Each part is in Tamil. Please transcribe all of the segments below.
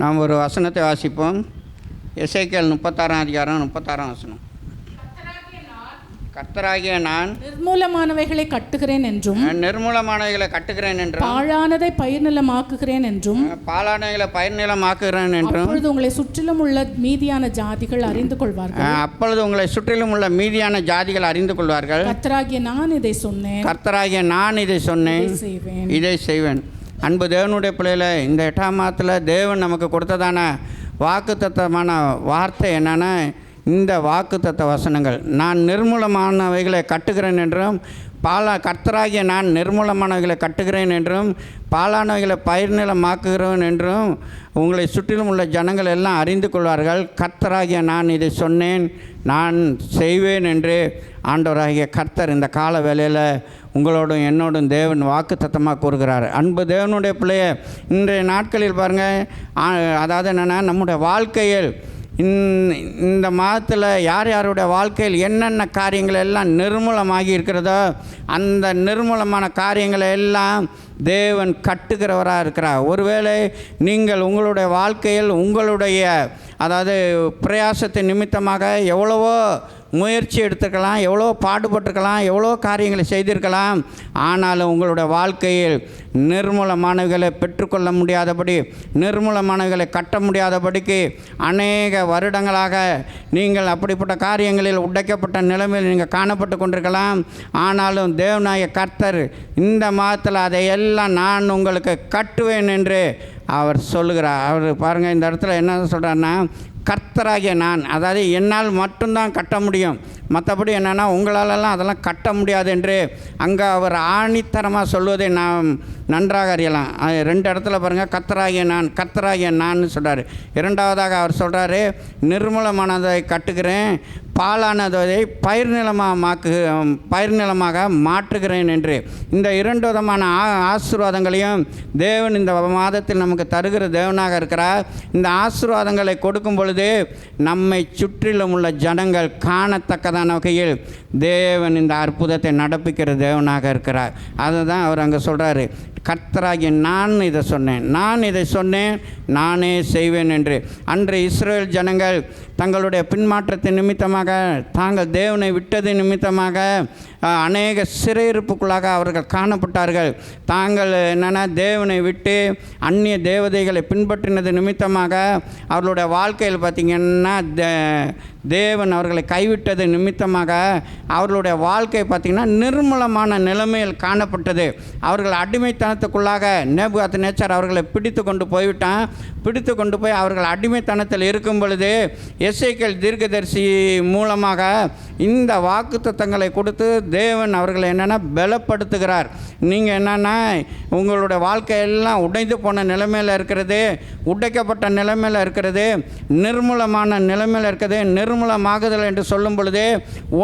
நாம் ஒரு வசனத்தை வாசிப்போம். எசேக்கியேல் 36 அதிகாரம் 36 வசனம். கர்த்தராகிய நான் நிர்மூலமானவைகளை கட்டுகிறேன் என்றும் நிர்மூலமானவைகளை கட்டுகிறேன் என்றும் பாழானதை பயிர்நிலமாக்குகிறேன் என்றும் பாழானவைகளை பயிர்நிலமாக்குகிறேன் என்றும் அப்பொழுது உங்களை சுற்றிலும் உள்ள மீதியான ஜாதிகள் அறிந்து கொள்வார்கள். அப்பொழுது உங்களை சுற்றிலும் உள்ள மீதியான ஜாதிகள் அறிந்து கொள்வார்கள். கர்த்தராகிய நான் இதை சொன்னேன், கர்த்தராகிய நான் இதை சொன்னேன், இதை செய்வேன். அன்பு தேவனுடைய பிள்ளைகளை, இந்த 8ஆம் மாதத்தில் தேவன் நமக்கு கொடுத்ததான வாக்குத்தத்தமான வார்த்தை என்னென்னா, இந்த வாக்குத்தத்த வசனங்கள். நான் நிர்மூலமானவைகளை கட்டுகிறேன் என்றும் கர்த்தராகிய நான் நிர்மூலமானவைகளை கட்டுகிறேன் என்றும் பாலானவைகளை பயிர்நிலமாக்குகிறேன் என்றும் உங்களை சுற்றிலும் உள்ள ஜனங்கள் எல்லாம் அறிந்து கொள்வார்கள். கர்த்தராகிய நான் இதை சொன்னேன், நான் செய்வேன் என்று ஆண்டவராகிய கர்த்தர் இந்த கால வேளையில் உங்களோடும் என்னோடும் தேவன் வாக்குத்தத்தமாக கூறுகிறார். அன்பு தேவனுடைய பிள்ளைய, இன்றைய நாட்களில் பாருங்கள், அதாவது என்னென்னா, நம்முடைய வாழ்க்கையில் இந்த மாதத்தில் யார் யாருடைய வாழ்க்கையில் என்னென்ன காரியங்கள் எல்லாம் நிர்மூலமாகி இருக்கிறதோ அந்த நிர்மூலமான காரியங்களை எல்லாம் தேவன் கட்டுகிறவராக இருக்கிறார். ஒருவேளை நீங்கள் உங்களுடைய வாழ்க்கையில் உங்களுடைய அதாவது பிரயாசத்தை நிமித்தமாக எவ்வளவோ முயற்சி எடுத்துக்கலாம், எவ்வளோ பாடுபட்டிருக்கலாம், எவ்வளோ காரியங்களை செய்திருக்கலாம். ஆனாலும் உங்களுடைய வாழ்க்கையில் நிர்மூலமானவைகளை பெற்றுக்கொள்ள முடியாதபடி, நிர்மூலமானவைகளை கட்ட முடியாதபடிக்கு அநேக வருடங்களாக நீங்கள் அப்படிப்பட்ட காரியங்களில் உடைக்கப்பட்ட நிலைமையில் நீங்கள் காணப்பட்டு கொண்டிருக்கலாம். ஆனாலும் தேவனாய கர்த்தர் இந்த மாதத்தில் அதையெல்லாம் நான் உங்களுக்கு கட்டுவேன் என்று அவர் சொல்லுகிறார். அவர் பாருங்கள், இந்த இடத்துல என்ன சொல்கிறாருன்னா, கர்த்தராகிய நான், அதாவது என்னால் மட்டும்தான் கட்ட முடியும், மற்றபடி என்னென்னா உங்களாலெல்லாம் அதெல்லாம் கட்ட முடியாது என்று அங்கே அவர் ஆணித்தரமாக சொல்வதை நாம் நன்றாக அறியலாம். 2 இடத்துல பாருங்கள், கர்த்தராகிய நான், கர்த்தராகிய நான் சொல்கிறார். இரண்டாவதாக அவர் சொல்கிறாரு, நிர்மூலமானதை கட்டுகிறேன், பாலானதை பயிர்நிலமாக மாற்றுகிறேன் என்று. இந்த 2 விதமான ஆசீர்வாதங்களையும் தேவன் இந்த மாதத்தில் நமக்கு தருகிற தேவனாக இருக்கிறார். இந்த ஆசீர்வாதங்களை கொடுக்கும் பொழுது நம்மை சுற்றிலும் உள்ள ஜனங்கள் காணத்தக்கதான வகையில் தேவன் இந்த அற்புதத்தை நடப்பிக்கிற தேவனாக இருக்கிறார். அதை தான் அவர் அங்கே சொல்கிறாரு, கர்த்தராகிய நான் இதை சொன்னேன், நான் இதை சொன்னேன், நானே செய்வேன் என்று. அன்று இஸ்ரவேல் ஜனங்கள் தங்களுடைய பின்மாற்றத்தின் நிமித்தமாக, தாங்கள் தேவனை விட்டது நிமித்தமாக அநேக சிறையிருப்புக்குள்ளாக அவர்கள் காணப்பட்டார்கள். தாங்கள் என்னென்னா தேவனை விட்டு அந்நிய தேவதைகளை பின்பற்றினது நிமித்தமாக அவர்களுடைய வாழ்க்கையில் பார்த்திங்கன்னா தேவன் அவர்களை கைவிட்டது நிமித்தமாக அவர்களுடைய வாழ்க்கை பார்த்திங்கன்னா நிர்மூலமான நிலைமையில் காணப்பட்டது. அவர்கள் அடிமைத்தனத்துக்குள்ளாக நேபுகாத்நேச்சார் அவர்களை பிடித்து கொண்டு போய்விட்டான். பிடித்து கொண்டு போய் அவர்கள் அடிமைத்தனத்தில் இருக்கும் பொழுது எசேக்கியேல் தீர்க்கதரிசி மூலமாக இந்த வாக்குத்தத்தங்களை கொடுத்து தேவன் அவர்களை என்னென்னா பலப்படுத்துகிறார். நீங்கள் என்னென்னா உங்களுடைய வாழ்க்கையெல்லாம் உடைந்து போன நிலைமையில் இருக்கிறது, உடைக்கப்பட்ட நிலைமையில் இருக்கிறது, நிர்மூலமான நிலைமையில் இருக்கிறது. நிர்மூலமாகுதல் என்று சொல்லும் பொழுது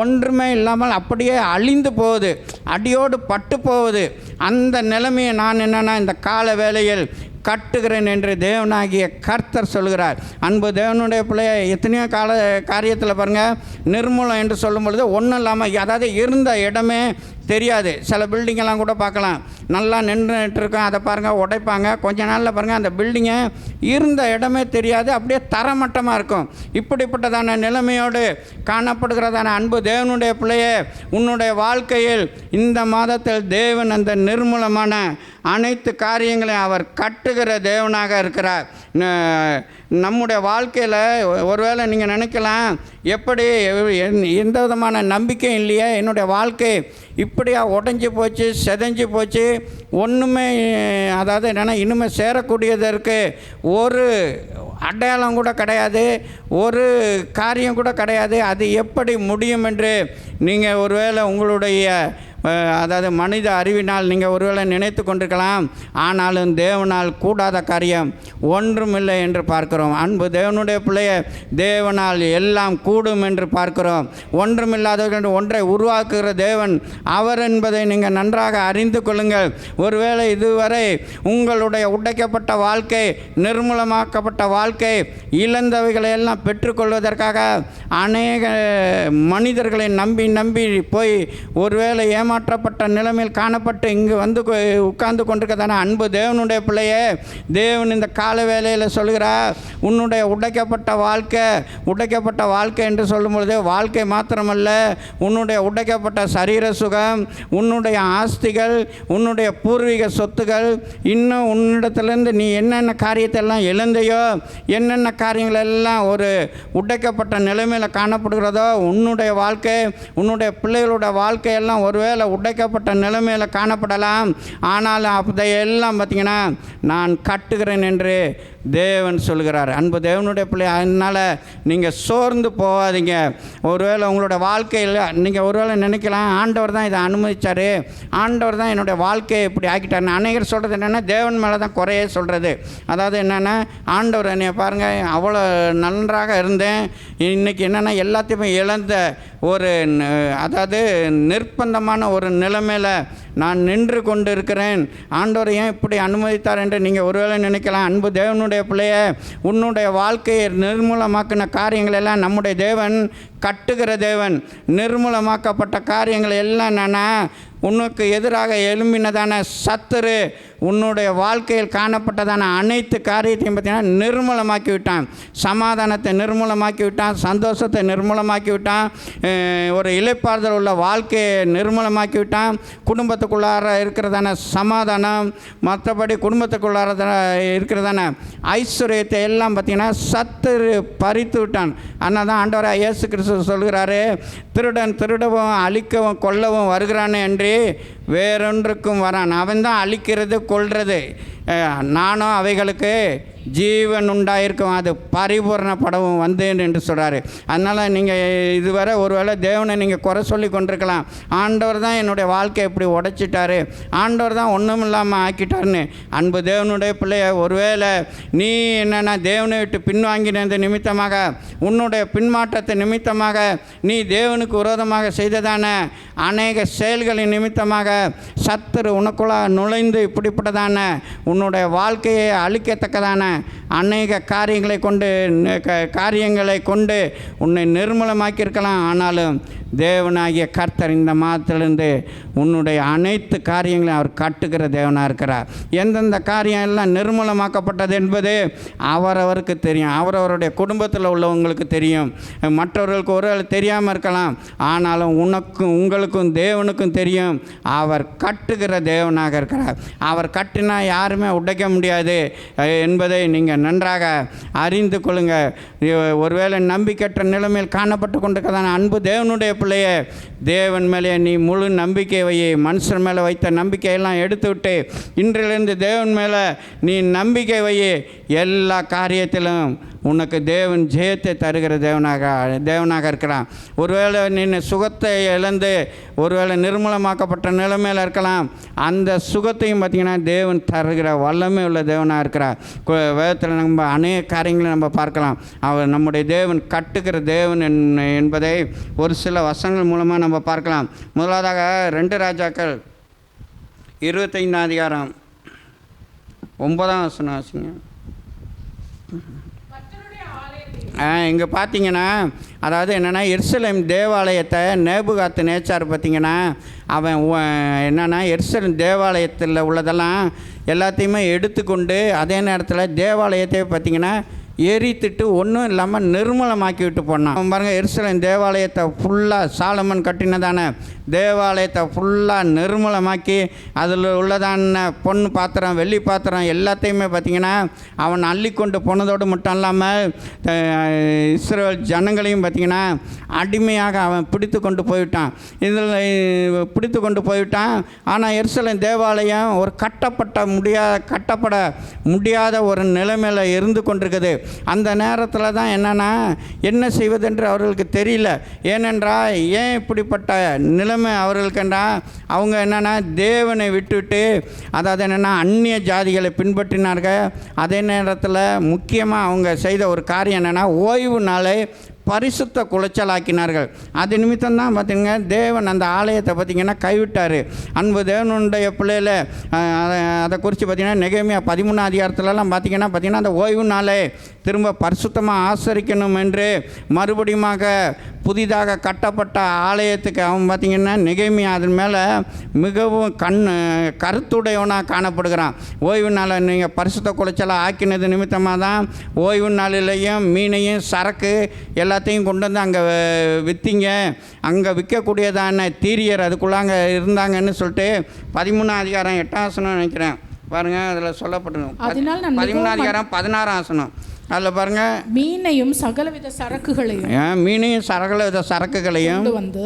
ஒன்றுமே இல்லாமல் அப்படியே அழிந்து போகுது, அடியோடு பட்டு போகுது. அந்த நிலைமையை நான் என்னென்னா இந்த கால வேளையில் கட்டுகிறேன் என்று தேவனாகிய கர்த்தர் சொல்கிறார். அன்பு தேவனுடைய பிள்ளைய, எத்தனையோ காரியத்தில் பாருங்கள், நிர்மூலம் என்று சொல்லும் பொழுது ஒன்றும் இல்லாமல், அதாவது இருந்த இடமே தெரியாது. சில பில்டிங்கெல்லாம் கூட பார்க்கலாம், நல்லா நின்றுட்டு இருக்கோம், அதை பாருங்கள் உடைப்பாங்க, கொஞ்ச நாளில் பாருங்கள் அந்த பில்டிங்கை இருந்த இடமே தெரியாது, அப்படியே தரமட்டமாக இருக்கும். இப்படிப்பட்டதான நிலைமையோடு காணப்படுகிறதான அன்பு தேவனுடைய பிள்ளையே, உன்னுடைய வாழ்க்கையில் இந்த மாதத்தில் தேவன் அந்த நிர்மூலமான அனைத்து காரியங்களையும் அவர் கட்டுகிற தேவனாக இருக்கிறார். நம்முடைய வாழ்க்கையில் ஒருவேளை நீங்கள் நினைக்கலாம், எப்படி எந்த விதமான நம்பிக்கையும் இல்லையே, என்னுடைய வாழ்க்கை இப்படியா உடஞ்சி போச்சு, செதஞ்சு போச்சு, ஒன்றுமே அதாவது என்னென்னா இனிமேல் சேரக்கூடியதற்கு ஒரு அடையாளம் கூட கிடையாது, ஒரு காரியம் கூட கிடையாது, அது எப்படி முடியும் என்று நீங்கள் ஒருவேளை உங்களுடைய அதாவது மனித அறிவினால் நீங்கள் ஒருவேளை நினைத்து கொண்டிருக்கலாம். ஆனாலும் தேவனால் கூடாத காரியம் ஒன்றுமில்லை என்று பார்க்கிறோம். அன்பு தேவனுடைய பிள்ளைய, தேவனால் எல்லாம் கூடும் என்று பார்க்கிறோம். ஒன்றுமில்லாதவர்கள் ஒன்றை உருவாக்குகிற தேவன் அவர் என்பதை நீங்கள் நன்றாக அறிந்து கொள்ளுங்கள். ஒருவேளை இதுவரை உங்களுடைய உடைக்கப்பட்ட வாழ்க்கை, நிர்மூலமாக்கப்பட்ட வாழ்க்கை, இழந்தவைகளை எல்லாம் பெற்றுக்கொள்வதற்காக அநேக மனிதர்களை நம்பி போய் ஒருவேளை ஏமாற்றப்பட்ட நிலைமையில் காணப்பட்டு இங்கு வந்து உட்கார்ந்து கொண்டிருக்கதான அன்பு தேவனுடைய பிள்ளையே, தேவன் இந்த கால வேளையில் சொல்கிறார், உன்னுடைய உடைக்கப்பட்ட வாழ்க்கை என்று சொல்லும் பொழுது வாழ்க்கை மாத்திரமல்ல, உன்னுடைய உடைக்கப்பட்ட சரீர சுகம், உன்னுடைய ஆஸ்திகள், உன்னுடைய பூர்வீக சொத்துகள், இன்னும் உன்னிடத்திலிருந்து நீ என்னென்ன காரியத்தை எல்லாம் இழந்தையோ, என்னென்ன காரியங்கள் எல்லாம் ஒரு உடைக்கப்பட்ட நிலைமையில் காணப்படுகிறதோ, உன்னுடைய வாழ்க்கை, உன்னுடைய பிள்ளைகளோட வாழ்க்கையெல்லாம் ஒருவேளை உடைக்கப்பட்ட நிலைமையில் காணப்படலாம். ஆனால் அதையெல்லாம் பார்த்திங்கன்னா நான் கட்டுகிறேன் என்று தேவன் சொல்கிறார். அன்பு தேவனுடைய பிள்ளை, அதனால் நீங்கள் சோர்ந்து போகாதீங்க. ஒருவேளை உங்களோட வாழ்க்கையில் நீங்கள் ஒருவேளை நினைக்கலாம், ஆண்டவர் தான் இதை அனுமதித்தார், ஆண்டவர் தான் என்னுடைய வாழ்க்கையை இப்படி ஆக்கிட்டார். அநேகர் சொல்கிறது என்னென்னா தேவன் மேலே தான் குறையே சொல்கிறது. அதாவது என்னென்னா, ஆண்டவர் என்னை பாருங்கள், அவ்வளோ நன்றாக இருந்தேன், இன்றைக்கி என்னென்னா எல்லாத்தையுமே இழந்த ஒரு, அதாவது நிர்பந்தமான ஒரு நிலைமையில் நான் நின்று கொண்டு இருக்கிறேன், ஆண்டவர் ஏன் இப்படி அனுமதித்தார் என்று நீங்கள் ஒருவேளை நினைக்கலாம். அன்பு தேவனுடைய பிள்ளையை, உன்னுடைய வாழ்க்கையை நிர்மூலமாக்கின காரியங்கள் எல்லாம் நம்முடைய தேவன் கட்டுகிற தேவன். நிர்மூலமாக்கப்பட்ட காரியங்கள் எல்லாம் என்னென்னா, உனக்கு எதிராக எழும்பினதான சத்துரு உன்னுடைய வாழ்க்கையில் காணப்பட்டதான அனைத்து காரியத்தையும் பார்த்திங்கன்னா நிர்மூலமாக்கி விட்டான். சமாதானத்தை நிர்மூலமாக்கி விட்டான், சந்தோஷத்தை நிர்மூலமாக்கி விட்டான், ஒரு இளைப்பாறுதல் உள்ள வாழ்க்கையை நிர்மூலமாக்கி விட்டான். குடும்பத்துக்குள்ளார இருக்கிறதான சமாதானம், மற்றபடி குடும்பத்துக்குள்ளார இருக்கிறதான ஐஸ்வர்யத்தை எல்லாம் பார்த்திங்கன்னா சத்துரு பறித்து விட்டான். அதனால் தான் ஆண்டவராக இயேசு கிறிஸ்து சொல்கிறாரு, திருடன் திருடவும் அழிக்கவும் கொல்லவும் வருகிறானே என்று வேறொன்றுக்கும் வரான். அவன் தான் அழிக்கிறது கொல்றது, நானும் அவைகளுக்கு ஜீவன் உண்டாயிருக்கும், அது பரிபூர்ணப்படவும் வந்தேன் என்று சொல்கிறார். அதனால் நீங்கள் இதுவரை ஒருவேளை தேவனை நீங்கள் குறை சொல்லி கொண்டிருக்கலாம், ஆண்டவர் தான் என்னுடைய வாழ்க்கையை இப்படி உடைச்சிட்டாரு, ஆண்டவர் தான் ஒன்றும் இல்லாமல் ஆக்கிட்டாருன்னு. அன்பு தேவனுடைய பிள்ளைய, ஒருவேளை நீ என்னென்னா தேவனை விட்டு பின்வாங்கினது நிமித்தமாக, உன்னுடைய பின்மாற்றத்தை நிமித்தமாக, நீ தேவனுக்கு விரோதமாக செய்ததான அநேக செயல்களின் நிமித்தமாக சத்துரு உனக்குள்ள நுழைந்து இப்படிப்பட்டதான உன்னுடைய வாழ்க்கையை அழிக்கத்தக்கதான அநேக காரியங்களை கொண்டு உன்னை நிர்மூலமாக்கியிருக்கலாம். ஆனாலும் தேவனாகிய கர்த்தர் இந்த மாதத்திலிருந்து உன்னுடைய அனைத்து காரியங்களையும் அவர் கட்டுகிற தேவனாக இருக்கிறார். எந்தெந்த காரியம் எல்லாம் நிர்மூலமாக்கப்பட்டது என்பது அவரவருக்கு தெரியும், அவரவருடைய குடும்பத்தில் உள்ளவங்களுக்கு தெரியும், மற்றவர்களுக்கு ஒரு தெரியாமல் இருக்கலாம். ஆனாலும் உங்களுக்கும் தேவனுக்கும் தெரியும், அவர் கட்டுகிற தேவனாக இருக்கிறார். அவர் கட்டினா யாருமே உடைக்க முடியாது என்பதை நீங்கள் நன்றாக அறிந்து கொள்ளுங்கள். ஒருவேளை நம்பிக்கையற்ற நிலைமையில் காணப்பட்டு கொண்டிருக்கிறதான அன்பு தேவனுடைய பிள்ளையே, தேவன் மேலே நீ முழு நம்பிக்கை வை. மனுஷன் மேலே வைத்த நம்பிக்கையெல்லாம் எடுத்துவிட்டு இன்றிலிருந்து தேவன் மேலே நீ நம்பிக்கை வை. எல்லா காரியத்திலும் உனக்கு தேவன் ஜெயத்தை தருகிற தேவனாக இருக்கிறான். ஒருவேளை நீ சுகத்தை இழந்து ஒருவேளை நிர்மூலமாக்கப்பட்ட நிலைமையில் இருக்கலாம், அந்த சுகத்தையும் பார்த்திங்கன்னா தேவன் தருகிற வல்லமை உள்ள தேவனாக இருக்கிறார். வேதத்தில் நம்ம அநேக காரியங்களை நம்ம பார்க்கலாம். அவர் நம்முடைய தேவன் கட்டுகிற தேவன் என்பதை ஒரு சில வசனங்கள் மூலமாக நம்ம பார்க்கலாம். முதலாவதாக 2 ராஜாக்கள் 25 அதிகாரம் 9ஆம் வசனம் வாசிங்க. இங்கே பார்த்தீங்கன்னா, அதாவது என்னென்னா, எருசலேம் தேவாலயத்தை நேபுகாத்து நேச்சார் பார்த்திங்கன்னா, அவன் என்னென்னா எருசலேம் தேவாலயத்தில் உள்ளதெல்லாம் எல்லாத்தையுமே எடுத்துக்கொண்டு அதே நேரத்தில் தேவாலயத்தை பார்த்திங்கன்னா எரித்துட்டு ஒன்றும் இல்லாமல் நிர்மூலமாக்கி விட்டு போனான். பாருங்கள், எருசலேம் தேவாலயத்தை ஃபுல்லாக சாலமன் கட்டினதான தேவாலயத்தை ஃபுல்லாக நிர்மூலமாக்கி அதில் உள்ளதான பொன் பாத்திரம், வெள்ளி பாத்திரம் எல்லாத்தையுமே பார்த்திங்கன்னா அவன் அள்ளி கொண்டு போனதோடு மட்டும் இல்லாமல் இஸ்ரவேல் ஜனங்களையும் பார்த்திங்கன்னா அடிமையாக அவன் பிடித்து கொண்டு போய்விட்டான். இதில் பிடித்து கொண்டு போய்விட்டான். ஆனால் எருசலேம் தேவாலயம் ஒரு கட்டப்பட முடியாத ஒரு நிலைமையில் இருந்து கொண்டிருக்குது. அந்த நேரத்தில் தான் என்ன செய்வதென்று அவர்களுக்கு தெரியல. ஏனென்றால் ஏன் இப்படிப்பட்ட நிலைமை அவர்களுக்குன்றா, அவங்க என்னென்னா தேவனை விட்டுவிட்டு, அதாவது என்னென்னா அந்நிய ஜாதிகளை பின்பற்றினார்கள். அதே நேரத்தில் முக்கியமாக அவங்க செய்த ஒரு காரியம் என்னென்னா ஓய்வு நாளை பரிசுத்த குலைச்சலாக்கினார்கள். அது நிமித்தம் தான் பார்த்திங்க தேவன் அந்த ஆலயத்தை பார்த்திங்கன்னா கைவிட்டார். அன்பு தேவனுடைய பிள்ளையில் அதை குறித்து பார்த்திங்கன்னா நெகேமியா 13ஆம் அதிகாரத்துலலாம் பார்த்திங்கன்னா அந்த ஓய்வு நாளை திரும்ப பரிசுத்தமாக ஆசரிக்கணும் என்று மறுபடியுமாக புதிதாக கட்டப்பட்ட ஆலயத்துக்கு அவன் பார்த்திங்கன்னா நெகேமியா அதன் மேலே மிகவும் கருத்துடையவனாக காணப்படுகிறான். ஓய்வு நாளை நீங்கள் பரிசுத்த குலைச்சலாக ஆக்கினது நிமித்தமாக தான் ஓய்வு நாளிலையும் மீனையும் சரக்கு எல்லாத்தையும் கொண்டு வந்து அங்கே விற்றீங்க, அங்கே விற்கக்கூடியதான தீரியர் அதுக்குள்ளாங்க இருந்தாங்கன்னு சொல்லிட்டு 13ஆம் அதிகாரம் 8ஆம் வசனம் நினைக்கிறேன் பாருங்கள், அதில் சொல்லப்பட்டிருக்கும். 13ஆம் அதிகாரம் 16ஆம் வசனம் அதில் பாருங்கள், மீனையும் சகலவித சரக்குகளையும் மீனையும் சகலவித சரக்குகளையும் வந்து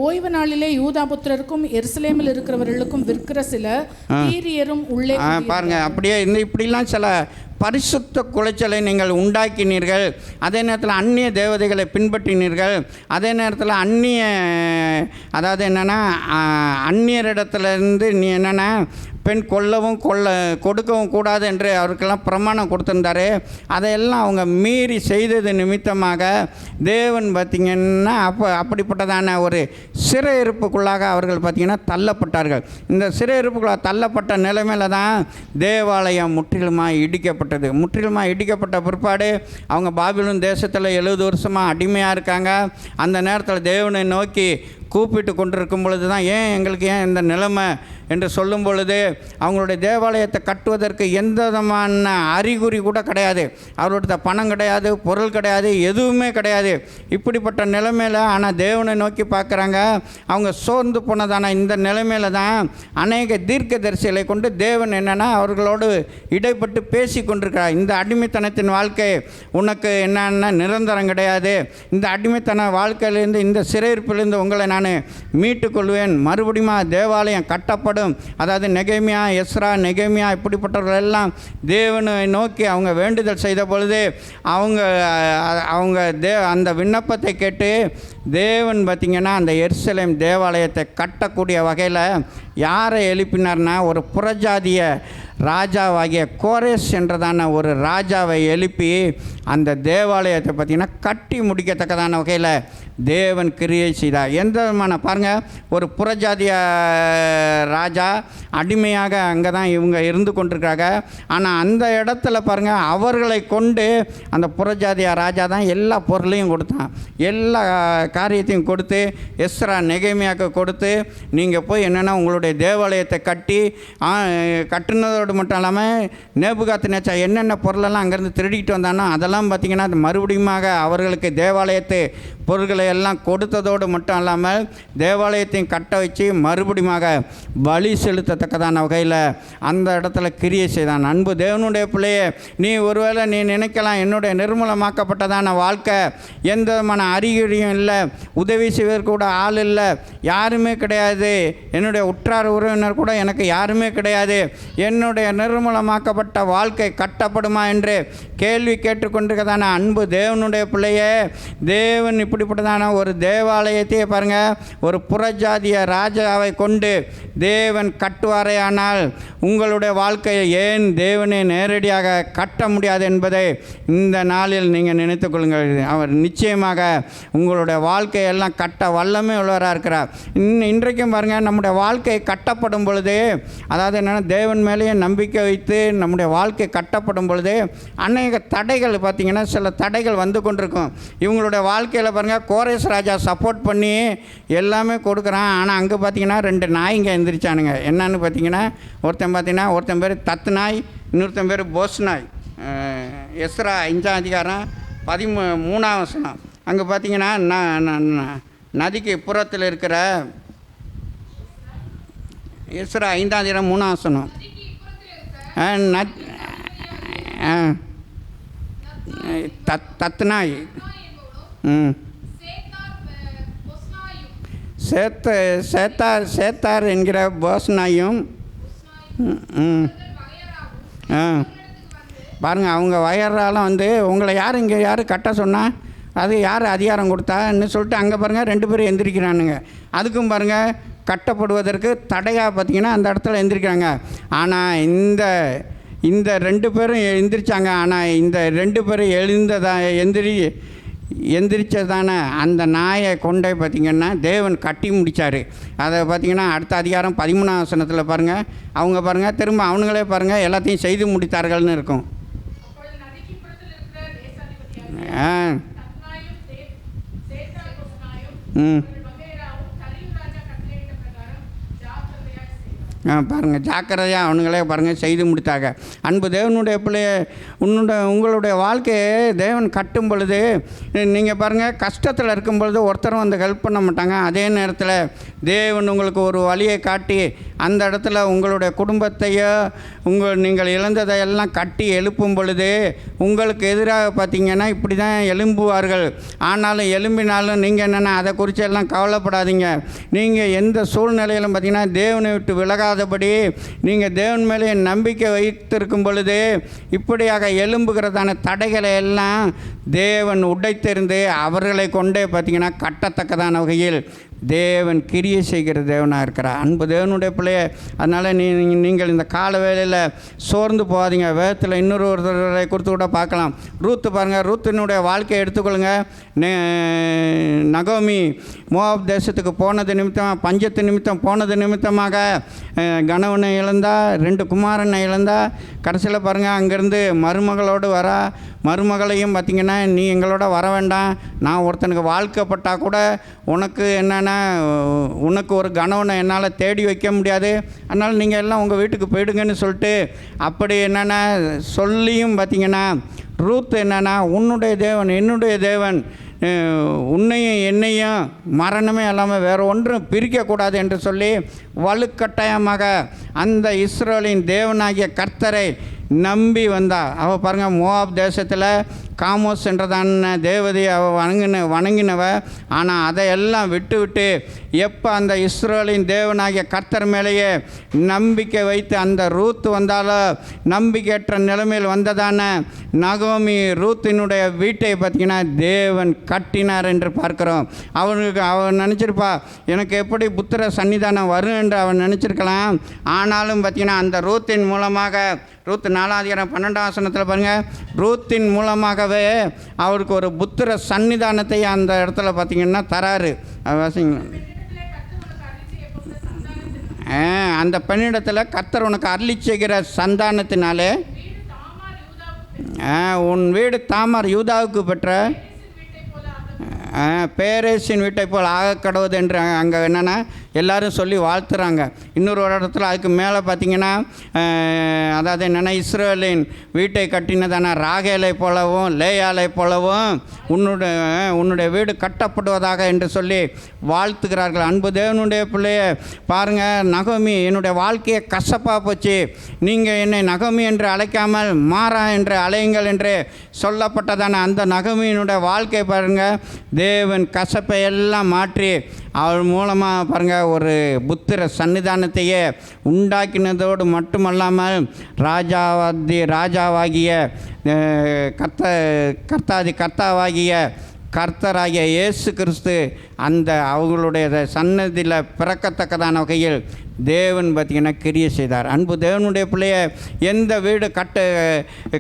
ஓய்வு நாளிலே யூதாபுத்திரருக்கும் எருசலேமில் இருக்கிறவர்களுக்கும் விற்கிற சில தீரியரும் உள்ளே பாருங்க. அப்படியே இப்படிலாம் சில பரிசுத்த குலைச்சலை நீங்கள் உண்டாக்கினீர்கள். அதே நேரத்தில் அந்நிய தேவதைகளை பின்பற்றினீர்கள். அதே நேரத்தில் அதாவது என்னென்னா அந்நியரிடத்துலேருந்து நீ என்னென்னா பெண் கொடுக்கவும் கூடாது என்று அவருக்கெல்லாம் பிரமாணம் கொடுத்துருந்தாரு. அதையெல்லாம் அவங்க மீறி செய்தது நிமித்தமாக தேவன் பார்த்திங்கன்னா அப்படிப்பட்டதான ஒரு சிறையிருப்புக்குள்ளாக அவர்கள் பார்த்திங்கன்னா தள்ளப்பட்டார்கள். இந்த சிறையிருப்புக்குள்ளாக தள்ளப்பட்ட நிலைமையில் தான் தேவாலயம் முற்றிலுமாக இடிக்கப்பட்ட பிற்பாடு அவங்க பாபிலோன் தேசத்தில் 70 வருஷமாக அடிமையாக இருக்காங்க. அந்த நேரத்தில் தேவனை நோக்கி கூப்பிட்டு கொண்டிருக்கும் பொழுது தான் எங்களுக்கு இந்த நிலைமை என்று சொல்லும் பொழுது அவங்களுடைய தேவாலயத்தை கட்டுவதற்கு எந்த விதமான அறிகுறி கூட கிடையாது. அவரோட பணம் கிடையாது, பொருள் கிடையாது, எதுவுமே கிடையாது. இப்படிப்பட்ட நிலைமையில் ஆனால் தேவனை நோக்கி பார்க்குறாங்க. அவங்க சோர்ந்து போனதான இந்த நிலைமையில் தான் அநேக தீர்க்கதரிசிகளை கொண்டு தேவன் என்னென்னா அவர்களோடு இடைப்பட்டு பேசி கொண்டிருக்கிறார். இந்த அடிமைத்தனத்தின் வாழ்க்கை உனக்கு என்னென்னா நிரந்தரம் கிடையாது. இந்த அடிமைத்தன வாழ்க்கையிலேருந்து, இந்த சிறையிருப்பிலிருந்து உங்களை நான் மீட்டுக்கொள்வேன். மறுபடியும் தேவாலயம் கட்டப்படும். அதாவது நெகேமியா, எஸ்ரா, நெகேமியா இப்படிப்பட்டவர்கள் எல்லாம் தேவனை நோக்கி அவங்க வேண்டுதல் செய்த பொழுது அவங்க அந்த விண்ணப்பத்தை கேட்டு தேவன் பார்த்திங்கன்னா அந்த எருசலேம் தேவாலயத்தை கட்டக்கூடிய வகையில் யாரை எழுப்பினார்னா ஒரு புறஜாதிய ராஜாவாகிய கோரேஸ் என்றதான ஒரு ராஜாவை எழுப்பி அந்த தேவாலயத்தை பார்த்திங்கன்னா கட்டி முடிக்கத்தக்கதான வகையில் தேவன் கிரியை செய்தார். எந்த விதமான பாருங்கள், ஒரு புறஜாதிய ராஜா அடிமையாக அங்கே தான் இவங்க இருந்து கொண்டிருக்காங்க. ஆனால் அந்த இடத்துல பாருங்கள், அவர்களை கொண்டு அந்த புறஜாதிய ராஜா தான் எல்லா பொருளையும் கொடுத்தான், எல்லா காரியத்தையும் கொடுத்து எஸ்ரா நெகேமியாவுக்கு கொடுத்து நீங்கள் போய் என்னென்னா உங்களுடைய தேவாலயத்தை கட்டுனதோடு மட்டும் இல்லாமல் நேபுகாத்நேச்சார் என்னென்ன பொருளெல்லாம் அங்கேருந்து திருடிக்கிட்டு வந்தானோ அதெல்லாம் பார்த்திங்கன்னா மறுபடியுமாக அவர்களுக்கு தேவாலயத்தை பொருட்களை எல்லாம் கொடுத்ததோடு மட்டும் இல்லாமல் தேவாலயத்தையும் கட்ட வச்சு மறுபடியுமாக பலி செலுத்தத்தக்கதான வகையில் அந்த இடத்துல கிரியை செய்தான். அன்பு தேவனுடைய பிள்ளையே, நீ ஒருவேளை நீ நினைக்கலாம் என்னுடைய நிர்மூலமாக்கப்பட்டதான வாழ்க்கை எந்த விதமான அறிகுறியும் இல்லை, உதவி செய்வதற்கு கூட ஆள் இல்லை, யாருமே கிடையாது, என்னுடைய உற்றார் உறவினர் கூட எனக்கு யாருமே கிடையாது, என்னுடைய நிர்மூலமாக்கப்பட்ட வாழ்க்கை கட்டப்படுமா என்று கேள்வி கேட்டுக்கொண்டிருக்கதான அன்பு தேவனுடைய பிள்ளையே, தேவன் இப்படிப்பட்டதான ஒரு தேவாலயத்தையே பாருங்கள் ஒரு புறஜாதிய ராஜாவை கொண்டு தேவன் கட்டுவாரே, ஆனால் உங்களுடைய வாழ்க்கையை ஏன் தேவனை நேரடியாக கட்ட முடியாது என்பதை இந்த நாளில் நீங்கள் நினைத்து கொள்ளுங்கள். அவர் நிச்சயமாக உங்களுடைய வாழ்க்கையெல்லாம் கட்ட வல்லமே உள்ளவராக இருக்கிறார். இன்றைக்கும் பாருங்கள், நம்முடைய வாழ்க்கை கட்டப்படும் பொழுது, அதாவது என்னென்னா தேவன் மேலேயே நம்பிக்கை வைத்து நம்முடைய வாழ்க்கை கட்டப்படும் பொழுது அநேக தடைகள் பார்த்திங்கன்னா சில தடைகள் வந்து கொண்டிருக்கும். இவங்களுடைய வாழ்க்கையில் பாருங்கள் கோரேஸ் ராஜா சப்போர்ட் பண்ணி எல்லாமே கொடுக்குறான். ஆனால் அங்கே பார்த்திங்கன்னா 2 நாய்ங்க எந்திரிச்சானுங்க. என்னன்னு பார்த்திங்கன்னா ஒருத்தன் பேர் தத்து நாய், இன்னொருத்தன் பேர் போஸ் நாய். எஸ்ரா 5ஆம் அதிகாரம் 13ஆம் வசனம். அங்கே பார்த்திங்கன்னா நதிக்கு புறத்தில் இருக்கிற எஸ்ரா 5ஆம் அதிகாரம் 3ஆம் வசனம். தத்து நாய் சேத்தார் என்கிற போஸ் நாயும் பாருங்கள் அவங்க வயராலும் வந்து உங்களை யார் கட்ட சொன்னால் அது யார் அதிகாரம் கொடுத்தான்னு சொல்லிட்டு அங்கே பாருங்கள் 2 பேரும் எந்திரிக்கிறானுங்க. அதுக்கும் பாருங்கள் கட்டப்படுவதற்கு தடையாக பார்த்திங்கன்னா அந்த இடத்துல எந்திரிக்கிறாங்க. ஆனால் இந்த 2 பேரும் எந்திரிச்சாங்க. ஆனால் இந்த 2 பேரும் எந்திரிச்சதான அந்த நாயை கொண்டே பார்த்திங்கன்னா தேவன் கட்டி முடித்தார். அதை பார்த்திங்கன்னா அடுத்த அதிகாரம் 13ஆம் வசனத்தில் பாருங்கள், அவங்க பாருங்கள் திரும்ப அவனுங்களே பாருங்கள் எல்லாத்தையும் செய்து முடித்தார்கள்னு இருக்கும். ஆ ம் பாருங்கள், ஜாக்கிரதையாக அவனுங்களே பாருங்கள் செய்து முடித்தாங்க. அன்பு தேவனுடைய பிள்ளைய உங்களுடைய வாழ்க்கையை தேவன் கட்டும் பொழுது நீங்கள் பாருங்கள், கஷ்டத்தில் இருக்கும் பொழுது ஒருத்தரும் வந்து ஹெல்ப் பண்ண மாட்டாங்க. அதே நேரத்தில் தேவன் உங்களுக்கு ஒரு வழியை காட்டி அந்த இடத்துல உங்களுடைய குடும்பத்தையோ நீங்கள் இழந்ததையெல்லாம் கட்டி எழுப்பும் பொழுது உங்களுக்கு எதிராக பார்த்தீங்கன்னா இப்படி தான் எழும்புவார்கள். ஆனாலும் எழும்பினாலும் நீங்கள் என்னென்னா அதை குறித்து எல்லாம் கவலைப்படாதீங்க. நீங்கள் எந்த சூழ்நிலையிலும் பார்த்தீங்கன்னா தேவனை விட்டு விலகாதபடி நீங்கள் தேவன் மேலே நம்பிக்கை வைத்திருக்கும் பொழுது இப்படியாக எழும்புகிறதான தடைகளை எல்லாம் தேவன் உடைத்தெறிந்து அவர்களை கொண்டே பார்த்தீங்கன்னா கட்டத்தக்கதான வகையில் தேவன் கிரியை செய்கிற தேவனாக இருக்கிறார். அன்பு தேவனுடைய பிள்ளைய, அதனால் நீங்கள் இந்த கால வேளையில் சோர்ந்து போகாதீங்க. வேதத்தில் ஒருத்தரை குறித்து கூட பார்க்கலாம். ரூத்து பாருங்கள், ரூத்தினுடைய வாழ்க்கையை எடுத்துக்கொள்ளுங்க. நகோமி மோவாப் தேசத்துக்கு போனது நிமித்தமாக, பஞ்சத்து நிமித்தம் போனது நிமித்தமாக கணவனை இழந்தா, 2 குமாரனை இழந்தா. கடைசியில் பாருங்கள், அங்கேருந்து மருமகளோடு வரா. மருமகளையும் பார்த்திங்கன்னா, நீ எங்களோட வர வேண்டாம், நான் ஒருத்தனுக்கு வாழ்க்கப்பட்டால் கூட உனக்கு என்னென்னா உனக்கு ஒரு கணவனை என்னால் தேடி வைக்க முடியாது, அதனால் நீங்கள் எல்லாம் உங்கள் வீட்டுக்கு போயிடுங்கன்னு சொல்லிட்டு அப்படி என்னென்னா சொல்லியும் பார்த்திங்கன்னா ரூத் என்னென்னா உன்னுடைய தேவன் என்னுடைய தேவன், உன்னையும் என்னையும் மரணமே இல்லாமல் வேறு ஒன்றும் பிரிக்கக்கூடாது என்று சொல்லி வலுக்கட்டாயமாக அந்த இஸ்ரவேலின் தேவனாகிய கர்த்தரை நம்பி வந்தா. அவள் பாருங்கள், மோவாப் தேசத்தில் காமோஸ் என்றதான தேவதையை அவள் வணங்கினவ. ஆனால் அதையெல்லாம் விட்டு எப்போ அந்த இஸ்ரவேலின் தேவனாகிய கர்த்தர் மேலேயே நம்பிக்கை வைத்து அந்த ரூத் வந்தாலும் நம்பிக்கையற்ற நிலைமையில் வந்ததான நகோமி ரூத்தினுடைய வீட்டை பார்த்திங்கன்னா தேவன் கட்டினார் என்று பார்க்குறோம். அவன் நினச்சிருப்பா எனக்கு எப்படி புத்திர சன்னிதானம் வரும் என்று அவன் நினச்சிருக்கலாம். ஆனாலும் பார்த்திங்கன்னா அந்த ரூத்தின் மூலமாக, ரூத் 4:12 பாருங்கள், ரூத்தின் மூலமாகவே அவருக்கு ஒரு புத்திர சன்னிதானத்தை அந்த இடத்துல பார்த்திங்கன்னா தராரு. அந்த பெண்ணிடத்தில் கர்த்தர் உனக்கு அருளி செய்கிற சந்தானத்தினாலே உன் வீடு தாமார் யூதாவுக்கு பெற்ற பேரேசின் வீட்டை போல் ஆகக்கடவுது என்று அங்கே என்னென்னா எல்லோரும் சொல்லி வாழ்த்துறாங்க. இன்னொரு இடத்துல அதுக்கு மேலே பார்த்திங்கன்னா அதாவது என்னென்னா இஸ்ரவேலின் வீட்டை கட்டினதான ராகேலை போலவும் லேயாலை போலவும் உன்னுடைய வீடு கட்டப்படுவதாக என்று சொல்லி வாழ்த்துக்கிறார்கள். அன்பு தேவனுடைய பிள்ளைய பாருங்கள், நகோமி என்னுடைய வாழ்க்கையை கசப்பாக போச்சு, நீங்கள் என்னை நகோமி என்று அழைக்காமல் மாறா என்று அழையுங்கள் என்று சொல்லப்பட்டதான அந்த நகோமியினுடைய வாழ்க்கை பாருங்கள், தேவன் கசப்பை எல்லாம் மாற்றி அவள் மூலமாக பாருங்கள் ஒரு புத்திர சன்னிதானத்தையே உண்டாக்கினதோடு மட்டுமல்லாமல் ராஜாவாகிய கர்த்தாவாகிய கர்த்தராகிய இயேசு கிறிஸ்து அந்த அவங்களுடைய சன்னதியில் பிறக்கத்தக்கதான வகையில் தேவன் பார்த்திங்கன்னா கிரியை செய்தார். அன்பு தேவனுடைய பிள்ளைய, எந்த வீடு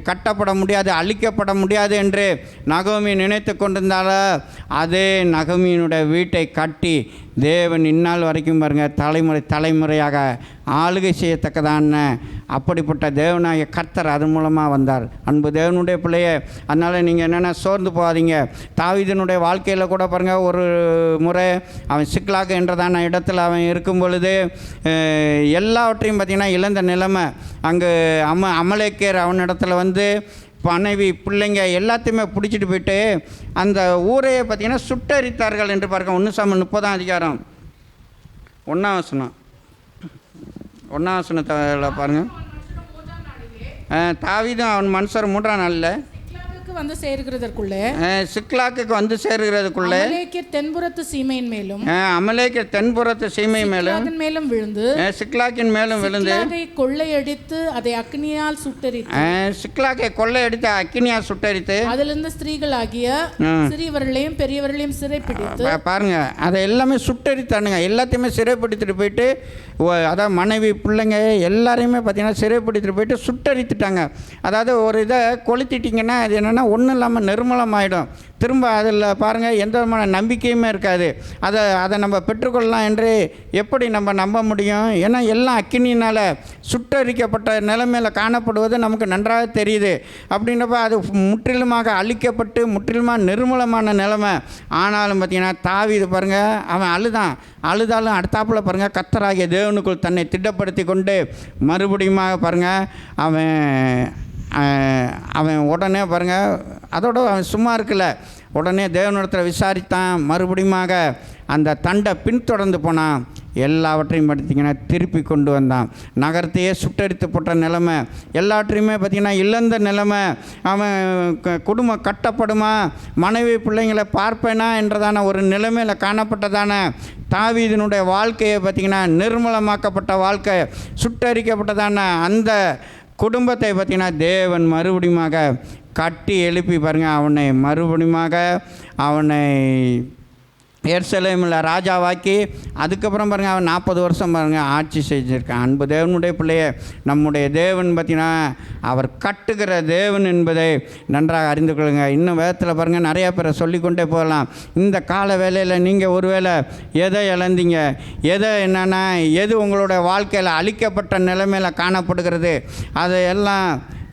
கட்டப்பட முடியாது, அழிக்கப்பட முடியாது என்று நகோமி நினைத்து கொண்டிருந்தாலும் அதே நகோமியினுடைய வீட்டை கட்டி தேவன் இந்நாள் வரைக்கும் பாருங்கள் தலைமுறையாக ஆளுகை செய்யத்தக்கதான அப்படிப்பட்ட தேவனாகிய கர்த்தர் அதன் மூலமாக வந்தார். அன்பு தேவனுடைய பிள்ளைய, அதனால் நீங்கள் என்னென்னா சோர்ந்து போகாதீங்க. தாவீதினுடைய வாழ்க்கையில் கூட பாருங்கள், ஒரு முறை அவன் சிக்லாக் என்றதான இடத்துல அவன் இருக்கும் பொழுது எல்லாவற்றையும் பார்த்திங்கன்னா இழந்த நிலைமை. அங்கே அமலேக்கர் அவனிடத்துல வந்து மனைவி பிள்ளைங்க எல்லாத்தையுமே பிடிச்சிட்டு போயிட்டு அந்த ஊரையை பார்த்திங்கன்னா சுட்டரித்தார்கள் என்று பார்க்க 1 சாமுவேல் 30 1 வசனத்தில் பாருங்கள். தாவீதும் அவன் மனுஷர் 3ஆம் நாளில் வந்து சேர்கிறதற்குள்ளே சிக்லாக்கு வந்து சேர்கிறதுக்குள்ளே அமலேக்கியர் தென்புறத்து சீமையின் மேலும் அமலேக்கியர் தென்புறத்து சீமை மேலும் விழுந்து சிக்லாக்கின் மேலும் விழுந்து கொள்ளையடித்து அதை அக்னியால் சுட்டரித்து சிக்லாக்கை கொள்ளையடித்து அக்னியால் சுட்டரித்து அதிலிருந்து ஸ்திரீகளாகிய சிறியவர்களையும் பெரியவர்களையும் சிறைப்பிடித்து பாருங்க அதை எல்லாமே சுட்டரித்தானுங்க. எல்லாத்தையுமே சிறைப்பிடித்துட்டு போயிட்டு அதாவது மனைவி பிள்ளைங்க எல்லாரையுமே பார்த்தீங்கன்னா சிறைப்பிடித்துட்டு போயிட்டு சுட்டரித்துட்டாங்க. அதாவது ஒரு இதை கொளுத்திட்டிங்கன்னா அது என்னென்னா என்னென்னா ஒன்றும் இல்லாமல் நிர்மலமாயிடும். திரும்ப அதில் பாருங்கள் எந்த விதமான நம்பிக்கையுமே இருக்காது. அதை நம்ம பெற்றுக்கொள்ளலாம் என்று எப்படி நம்ம நம்ப முடியும்? ஏன்னா எல்லாம் அக்கினியினால் சுட்டரிக்கப்பட்ட நிலைமையில் காணப்படுவது நமக்கு நன்றாக தெரியுது. அப்படின்றப்ப அது முற்றிலுமாக அழிக்கப்பட்டு முற்றிலுமாக நிர்மலமான நிலைமை. ஆனாலும் பார்த்திங்கன்னா தாவீது பாருங்கள், அவன் அழுதாலும் அடுத்தாப்பில் பாருங்கள் கர்த்தராகிய தேவனுக்குள் தன்னை திட்டப்படுத்தி கொண்டு மறுபடியும் பாருங்கள் அவன் உடனே பாருங்கள், அதோட அவன் சும்மா இருக்கல, உடனே தேவனிடத்தில் விசாரித்தான். மறுபடியும் அந்த தண்டை பின்தொடர்ந்து போனான். எல்லாவற்றையும் பார்த்திங்கன்னா திருப்பி கொண்டு வந்தான். நகரத்தையே சுட்டரித்து போட்ட நிலைமை, எல்லாவற்றையுமே பார்த்திங்கன்னா இழந்த நிலைமை. அவன் குடும்பம் கட்டப்படுமா, மனைவி பிள்ளைங்களை பார்ப்பேனா என்றதான ஒரு நிலைமையில் காணப்பட்டதான தாவீதினுடைய வாழ்க்கையை பார்த்திங்கன்னா நிர்மலமாக்கப்பட்ட வாழ்க்கை, சுட்டரிக்கப்பட்டதான அந்த குடும்பத்தை பார்த்திங்கன்னா தேவன் மறுபடியும் கட்டி எழுப்பி பாருங்கள் அவனை எருசலேமில் ராஜாவாக்கி அதுக்கப்புறம் பாருங்கள் அவன் 40 வருஷம் பாருங்கள் ஆட்சி செஞ்சுருக்கான். அன்பு தேவனுடைய பிள்ளையை நம்முடைய தேவன் பார்த்திங்கன்னா அவர் கட்டுகிற தேவன் என்பதை நன்றாக அறிந்து கொள்ளுங்க. இன்னும் வேதத்தில் பாருங்கள் நிறையா பேரை சொல்லிக்கொண்டே போகலாம். இந்த கால வேளையில் நீங்கள் ஒருவேளை எதை இழந்தீங்க, எது உங்களோட வாழ்க்கையில் அழிக்கப்பட்ட நிலைமையில் காணப்படுகிறது, அதையெல்லாம்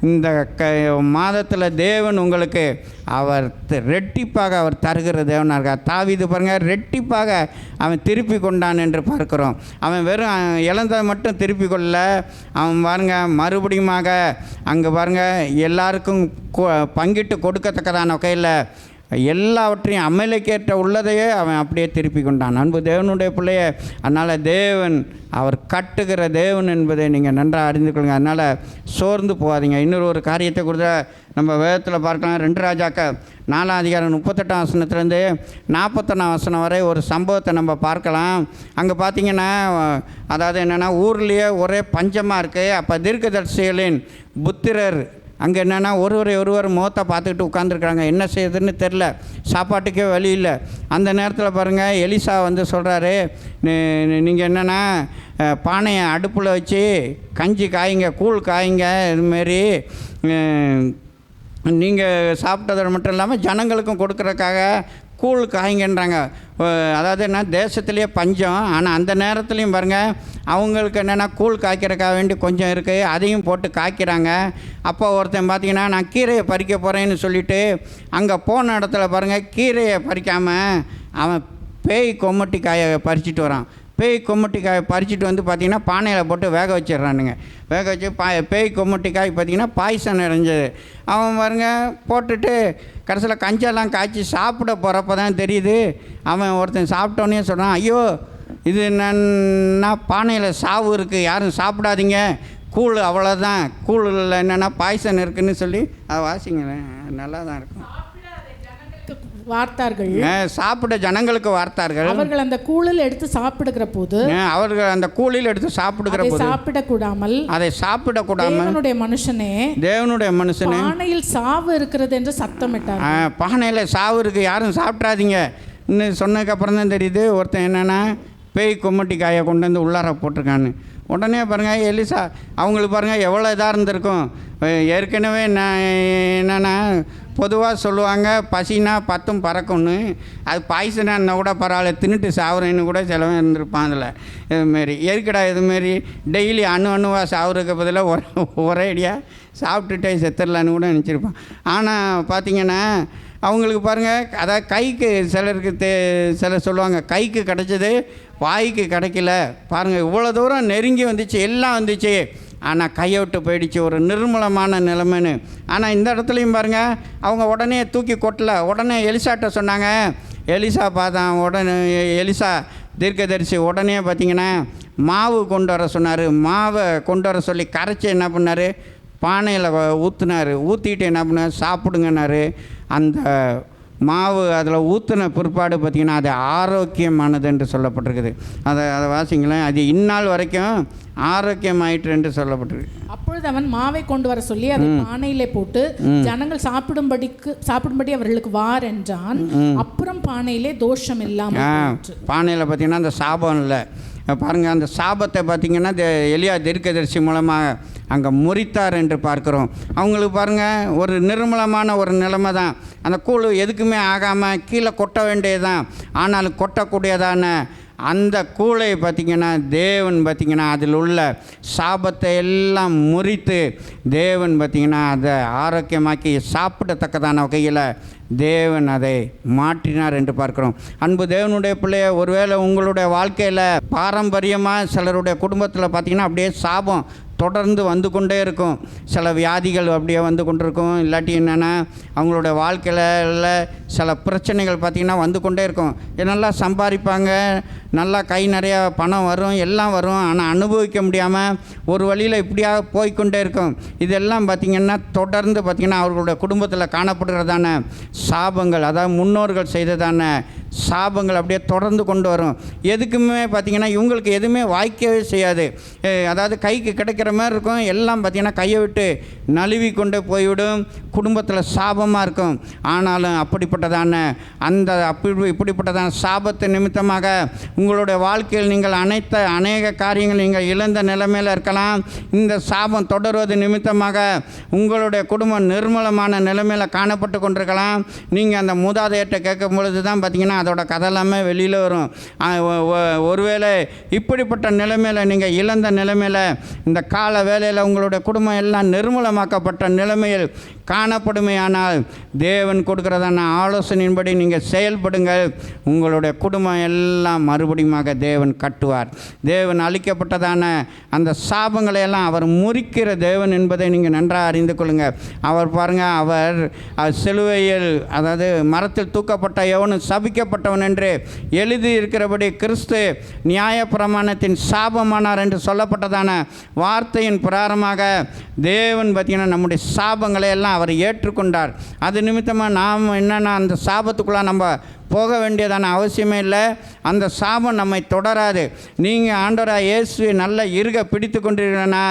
இந்த மாதத்தில் தேவன் உங்களுக்கு அவர் ரெட்டிப்பாக அவர் தருகிற தேவனாக இருக்கார். தாவீது பாருங்கள் ரெட்டிப்பாக அவன் திருப்பி கொண்டான் என்று பார்க்குறோம். அவன் வெறும் இழந்ததை மட்டும் திருப்பி கொள்ள, அவன் பாருங்கள் மறுபடியும் அங்கே பாருங்கள் எல்லாருக்கும் பங்கிட்டு கொடுக்கத்தக்கதான வகையில் எல்லாவற்றையும் அமலுக்கேற்ற உள்ளதையே அவன் அப்படியே திருப்பி கொண்டான். அன்பு தேவனுடைய பிள்ளைய, அதனால் தேவன் அவர் கட்டுகிற தேவன் என்பதை நீங்கள் நன்றாக அறிந்து கொள்ளுங்க. அதனால் சோர்ந்து போகாதீங்க. இன்னொரு காரியத்தை கொடுத்த நம்ம வேதத்தில் பார்க்கலாம். 2 ராஜாக்கள் 4ஆம் அதிகாரம் 38ஆம் வசனத்துலேருந்து 41ஆம் வசனம் வரை ஒரு சம்பவத்தை நம்ம பார்க்கலாம். அங்கே பார்த்திங்கன்னா அதாவது என்னென்னா ஊர்லேயே ஒரே பஞ்சமாக இருக்குது. அப்போ தீர்க்கதரிசிகளின் புத்திரர் அங்கே என்னென்னா ஒருவர் முகத்தை பார்த்துக்கிட்டு உட்காந்துருக்குறாங்க. என்ன செய்யுதுன்னு தெரில, சாப்பாட்டுக்கே வழி இல்லை. அந்த நேரத்தில் பாருங்கள் எலிசா வந்து சொல்கிறாரு, நீங்கள் என்னென்னா பானையை அடுப்பில் வச்சு கஞ்சி காய்ங்க, கூழ் காய்ங்க, இதுமாரி நீங்கள் சாப்பிட்டதோடு மட்டும் இல்லாமல் ஜனங்களுக்கும் கொடுக்குறதுக்காக கூழ் காய்ங்கன்றாங்க. அதாவது என்ன, தேசத்துலேயே பஞ்சம், ஆனால் அந்த நேரத்துலையும் பாருங்கள் அவங்களுக்கு என்னென்னா கூழ் காய்க்கிறதுக்காக வேண்டி கொஞ்சம் இருக்குது, அதையும் போட்டு காய்க்கிறாங்க. அப்போ ஒருத்தன் பார்த்திங்கன்னா நான் கீரையை பறிக்க போகிறேன்னு சொல்லிவிட்டு அங்கே போன இடத்துல பாருங்கள் கீரையை பறிக்காமல் அவன் பேய் கொம்மட்டி காயை பறிச்சிட்டு வரான். பேய் கொம்மட்டிக்காய் பறிச்சுட்டு வந்து பார்த்திங்கன்னா பானையில் போட்டு வேக வச்சிடுறானுங்க. வேக வச்சு பேய் கொம்மட்டிக்காய் பார்த்திங்கன்னா பாய்சன் நிறைஞ்சது. அவன் பாருங்க போட்டுட்டு கடைசியில் கஞ்செல்லாம் காய்ச்சி சாப்பிட போகிறப்ப தான் தெரியுது. அவன் ஒருத்தன் சாப்பிட்டோன்னே சொல்கிறான், ஐயோ இது என்னன்னா பானையில் சாவு இருக்குது, யாரும் சாப்பிடாதீங்க, கூழ் அவ்வளோதான், கூழில் என்னென்னா பாய்சன் இருக்குதுன்னு சொல்லி அதை வாசிங்களேன், நல்லா தான் இருக்கும். வார்த்தார்கள், சாப்பிட ஜனங்களுக்கு வார்த்தார்கள். அவர்கள் அந்த கூழில் எடுத்து சாப்பிடுகிற போது சாப்பிடக்கூடாமல் தேவனுடைய மனுஷனே பானையில் சாவு இருக்கிறது என்று சத்தமிட்டார். பானையில் சாவு இருக்கு, யாரும் சாப்பிட்றாதீங்க இன்னும் சொன்னதுக்கு அப்புறம் தான் தெரியுது ஒருத்தன் என்னன்னா பேய் கொம்மட்டி காயை கொண்டு வந்து உள்ளார போட்டிருக்கான்னு. உடனே பாருங்கள் எலிசா அவங்களுக்கு பாருங்கள் எவ்வளோ இதாக இருந்திருக்கும். ஏற்கனவே என்னென்னா பொதுவாக சொல்லுவாங்க பசினா 10 பறக்கும்னு, அது பாய்சனாக இருந்தால் கூட பரவாயில்ல, தின்னுட்டு சாவுறேன்னு கூட சிலவன் இருந்திருப்பான். அதில் இதுமாரி எதுக்கடா இதுமாரி டெய்லி அணுவாக சாவுறதுக்கு பதிலாக ஒரே அடியாக சாப்பிட்டுட்டே செத்துடலான்னு கூட நினச்சிருப்பான். ஆனால் பார்த்திங்கன்னா அவங்களுக்கு பாருங்கள், அதாவது கைக்கு சிலருக்கு சிலர் சொல்லுவாங்க கைக்கு கிடச்சது வாய்க்கு கிடைக்கல. பாருங்கள் இவ்வளோ தூரம் நெருங்கி வந்துச்சு, எல்லாம் வந்துச்சு, ஆனால் கையை விட்டு போயிடுச்சு, ஒரு நிர்மூலமான நிலைமைன்னு. ஆனால் இந்த இடத்துலையும் பாருங்கள் அவங்க உடனே தூக்கி கொட்டலை. உடனே எலிசாட்ட சொன்னாங்க. எலிசா பார்த்தான். உடனே எலிசா தீர்க்கதரிசி உடனே பார்த்திங்கன்னா மாவு கொண்டு வர சொன்னார். மாவை கொண்டு வர சொல்லி கரைச்சி என்ன பண்ணார், பானையில் ஊற்றுனார். ஊற்றிட்டு என்ன பண்ணார், சாப்பிடுங்கன்னாரு. அந்த மாவு அதில் ஊற்றின பிற்பாடு பார்த்திங்கன்னா அது ஆரோக்கியமானது என்று சொல்லப்பட்டிருக்குது. அதை வாசிங்களேன், அது இந்நாள் வரைக்கும் ஆரோக்கியமாயிற்று என்று சொல்லப்பட்டிருக்கு. அப்பொழுது அவன் மாவை கொண்டு வர சொல்லி அதை பானையிலே போட்டு ஜனங்கள் சாப்பிடும்படி அவர்களுக்கு வார் என்றான். அப்புறம் பானையிலே தோஷம் இல்லாமல், பானையில் பார்த்திங்கன்னா அந்த சாபம் இல்லை, பாருங்கள், அந்த சாபத்தை பார்த்திங்கன்னா எலியா தீர்க்கதரிசி மூலமாக அங்கே முறித்தார் என்று பார்க்குறோம். அவங்களுக்கு பாருங்கள், ஒரு நிர்மலமான ஒரு நிலைமை தான். அந்த கூழ் எதுக்குமே ஆகாமல் கீழே கொட்ட வேண்டியதுதான். ஆனாலும் கொட்டக்கூடியதான அந்த கூளை பார்த்திங்கன்னா தேவன் பார்த்திங்கன்னா அதில் உள்ள சாபத்தை எல்லாம் முறித்து தேவன் பார்த்திங்கன்னா அதை ஆரோக்கியமாக்கி சாப்பிடத்தக்கதான வகையில் தேவன் அதை மாற்றினார் என்று பார்க்கிறோம். அன்பு தேவனுடைய பிள்ளைய, ஒருவேளை உங்களுடைய வாழ்க்கையில் பாரம்பரியமாக சிலருடைய குடும்பத்தில் பார்த்திங்கன்னா அப்படியே சாபம் தொடர்ந்து வந்து கொண்டே இருக்கும். சில வியாதிகள் அப்படியே வந்து கொண்டிருக்கும். இல்லாட்டி என்னென்னா அவங்களோட வாழ்க்கையில் சில பிரச்சனைகள் பார்த்திங்கன்னா வந்து கொண்டே இருக்கும். நல்லா சம்பாதிப்பாங்க, நல்லா கை நிறையா பணம் வரும், எல்லாம் வரும். ஆனால் அனுபவிக்க முடியாமல் ஒரு வழியில் இப்படியாக போய்கொண்டே இருக்கும். இதெல்லாம் பார்த்திங்கன்னா தொடர்ந்து பார்த்திங்கன்னா அவர்களுடைய குடும்பத்தில் காணப்படுகிறதான சாபங்கள், அதாவது முன்னோர்கள் செய்ததான சாபங்கள் அப்படியே தொடர்ந்து கொண்டு வரும். எதுக்குமே பார்த்திங்கன்னா இவங்களுக்கு எதுவுமே வாய்க்கவே செய்யாது. அதாவது கைக்கு கிடைக்கிற மாதிரி இருக்கும், எல்லாம் பார்த்திங்கன்னா கையை விட்டு நழுவி கொண்டு போய்விடும். குடும்பத்தில் சாபமாக இருக்கும். ஆனாலும் அப்படிப்பட்டதான இப்படிப்பட்டதான சாபத்து நிமித்தமாக உங்களுடைய வாழ்க்கையில் நீங்கள் அநேக காரியங்கள் நீங்கள் இழந்த நிலைமையில் இருக்கலாம். இந்த சாபம் தொடர்வது நிமித்தமாக உங்களுடைய குடும்பம் நிர்மலமான நிலைமையில் காணப்பட்டு கொண்டிருக்கலாம். நீங்கள் அந்த மூதாதையத்தை கேட்கும் பொழுது தான் பார்த்திங்கன்னா அதோட கதை எல்லாமே வெளியில் வரும். ஒருவேளை இப்படிப்பட்ட நிலைமையில் நீங்கள் இழந்த நிலைமையில் இந்த கால வேளையில் உங்களுடைய குடும்பம் எல்லாம் நிர்மூலமாக்கப்பட்ட நிலைமையில் காணப்படுமே. ஆனால் தேவன் கொடுக்கிறதான ஆலோசனையின்படி நீங்கள் செயல்படுங்கள். உங்களுடைய குடும்பம் எல்லாம் மறுபடியுமாக தேவன் கட்டுவார். தேவன் அளிக்கப்பட்டதான அந்த சாபங்களை எல்லாம் அவர் முறிக்கிற தேவன் என்பதை நீங்கள் நன்றாக அறிந்து கொள்ளுங்கள். அவர் பாருங்கள், அவர் சிலுவையில், அதாவது மரத்தில் தூக்கப்பட்ட எவனும் சபிக்கப்பட்டவன் என்று எழுதி இருக்கிறபடி கிறிஸ்து நியாயப்பிரமாணத்தின் சாபமானார் என்று சொல்லப்பட்டதான வார்த்தையின் பிரகாரமாக தேவன் பார்த்திங்கன்னா நம்முடைய சாபங்களை எல்லாம் அவர் ஏற்றுக்கொண்டார். அது நிமித்தமாக நாம் என்னென்னா அந்த சாபத்துக்குள்ளே நம்ம போக வேண்டியதான அவசியமே இல்லை. அந்த சாபம் நம்மை தொடராது. நீங்கள் ஆண்டவராக இயேசுவை நல்ல இறுக பிடித்து கொண்டிருக்கிறனா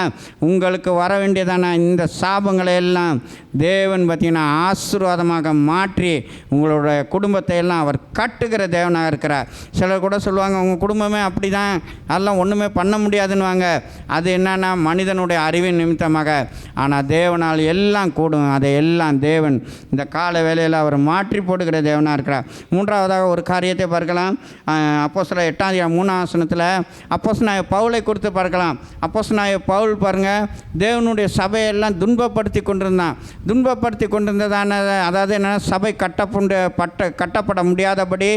உங்களுக்கு வர வேண்டியதான இந்த சாபங்களை எல்லாம் தேவன் பார்த்திங்கன்னா ஆசீர்வாதமாக மாற்றி உங்களுடைய குடும்பத்தை எல்லாம் அவர் கட்டுகிற தேவனாக இருக்கிறார். சிலர் கூட சொல்லுவாங்க, உங்கள் குடும்பமே அப்படி தான், அதெல்லாம் ஒன்றுமே பண்ண முடியாதுன்னுவாங்க. அது என்னென்னா மனிதனுடைய அறிவின் நிமித்தமாக. ஆனால் தேவனால் எல்லாம் கூடும். அதை எல்லாம் தேவன் இந்த கால வேளையில் அவர் மாற்றி போடுகிற தேவனாக இருக்கிறார். மூன்றாவதாக ஒரு காரியத்தை பார்க்கலாம். அப்போஸ்தலர் 8:3 அப்போஸ்தலனாகிய பவுலை குறித்து பார்க்கலாம். அப்போஸ்தலனாகிய பவுல் பாருங்கள், தேவனுடைய சபையெல்லாம் துன்பப்படுத்தி கொண்டிருந்ததான, அதாவது என்னென்னா சபை கட்டப்பட முடியாதபடி,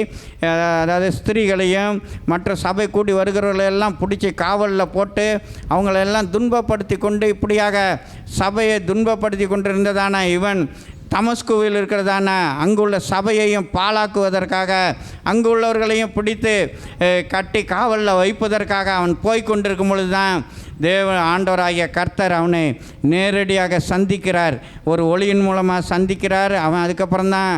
அதாவது ஸ்திரீகளையும் மற்ற சபை கூடி வருகிறவர்களெல்லாம் பிடிச்சி காவலில் போட்டு அவங்களெல்லாம் துன்பப்படுத்தி கொண்டு இப்படியாக சபையை துன்பப்படுத்தி கொண்டிருந்ததான இவன் தமஸ்குவில் இருக்கிறதான அங்குள்ள சபையையும் பாழாக்குவதற்காக, அங்குள்ளவர்களையும் பிடித்து கட்டி காவலில் வைப்பதற்காக அவன் போய்கொண்டிருக்கும் பொழுது தான் ஆண்டவராகிய கர்த்தர் அவனை நேரடியாக சந்திக்கிறார். ஒரு ஒளியின் மூலமாக சந்திக்கிறார். அவன் அதுக்கப்புறம் தான்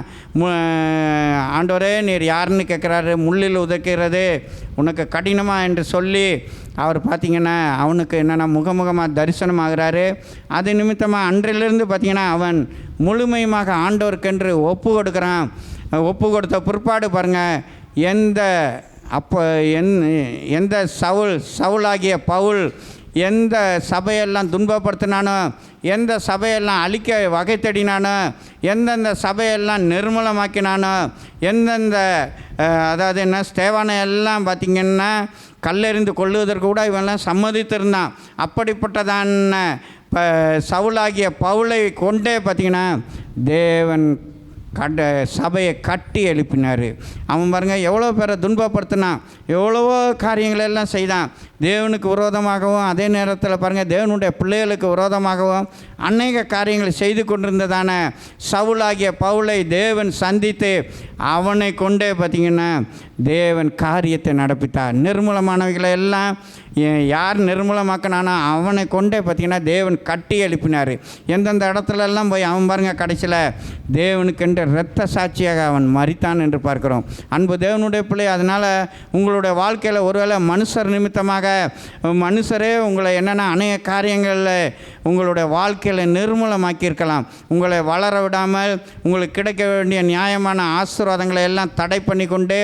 ஆண்டவரே நீர் யாருன்னு கேட்குறாரு. முள்ளில் உதைக்கிறது உனக்கு கடினமா என்று சொல்லி அவர் பார்த்திங்கன்னா அவனுக்கு என்னென்னா முகமுகமாக தரிசனமாகிறாரு. அது நிமித்தமாக அன்றிலிருந்து பார்த்திங்கன்னா அவன் முழுமையுமாக ஆண்டவருக்கென்று ஒப்பு கொடுக்குறான். ஒப்பு கொடுத்த பிற்பாடு பாருங்கள், எந்த சவுலாகிய பவுல் எந்த சபையெல்லாம் துன்பப்படுத்தினானோ, எந்த சபையெல்லாம் அழிக்க வகை தேடினானோ, எந்தெந்த சபையெல்லாம் நிர்மூலமாக்கினானோ, அதாவது என்ன ஸ்தேவானை எல்லாம் பார்த்திங்கன்னா கல்லெறிந்து கொள்ளுவதற்கு கூட இவெல்லாம் சம்மதித்திருந்தான். அப்படிப்பட்டதான சவுலாகிய பவுலை கொண்டே பார்த்திங்கன்னா தேவன் சபையை கட்டி எழுப்பினார். அவன் பாருங்கள் எவ்வளோ பேரை துன்பப்படுத்தினான், எவ்வளவோ காரியங்களெல்லாம் செய்தான். தேவனுக்கு விரோதமாகவும் அதே நேரத்தில் பாருங்கள் தேவனுடைய பிள்ளைகளுக்கு விரோதமாகவும் அநேக காரியங்களை செய்து கொண்டிருந்ததான சவுலாகிய பவுலை தேவன் சந்தித்து அவனை கொண்டே பார்த்திங்கன்னா தேவன் காரியத்தை நடப்பித்தார். நிர்மூலமானவைகளை எல்லாம் யார் நிர்மூலமாக்கினானோ அவனை கொண்டே பார்த்திங்கன்னா தேவன் கட்டி எழுப்பினார். எந்தெந்த இடத்துலெல்லாம் போய் அவன் பாருங்கள் கடைசியில் தேவனுக்கென்று இரத்த சாட்சியாக அவன் மரித்தான் என்று பார்க்கிறோம். அன்பு தேவனுடைய பிள்ளை, அதனால் உங்களுடைய வாழ்க்கையில் ஒருவேளை மனுஷர் நிமித்தமாக மனுஷரே உங்களை என்னென்னா அநேக காரியங்களில் உங்களுடைய வாழ்க்கையில் நிர்மூலமாக்கியிருக்கலாம். உங்களை வளர விடாமல் உங்களுக்கு கிடைக்க வேண்டிய நியாயமான ஆசீர்வாதங்களை எல்லாம் தடை பண்ணி கொண்டு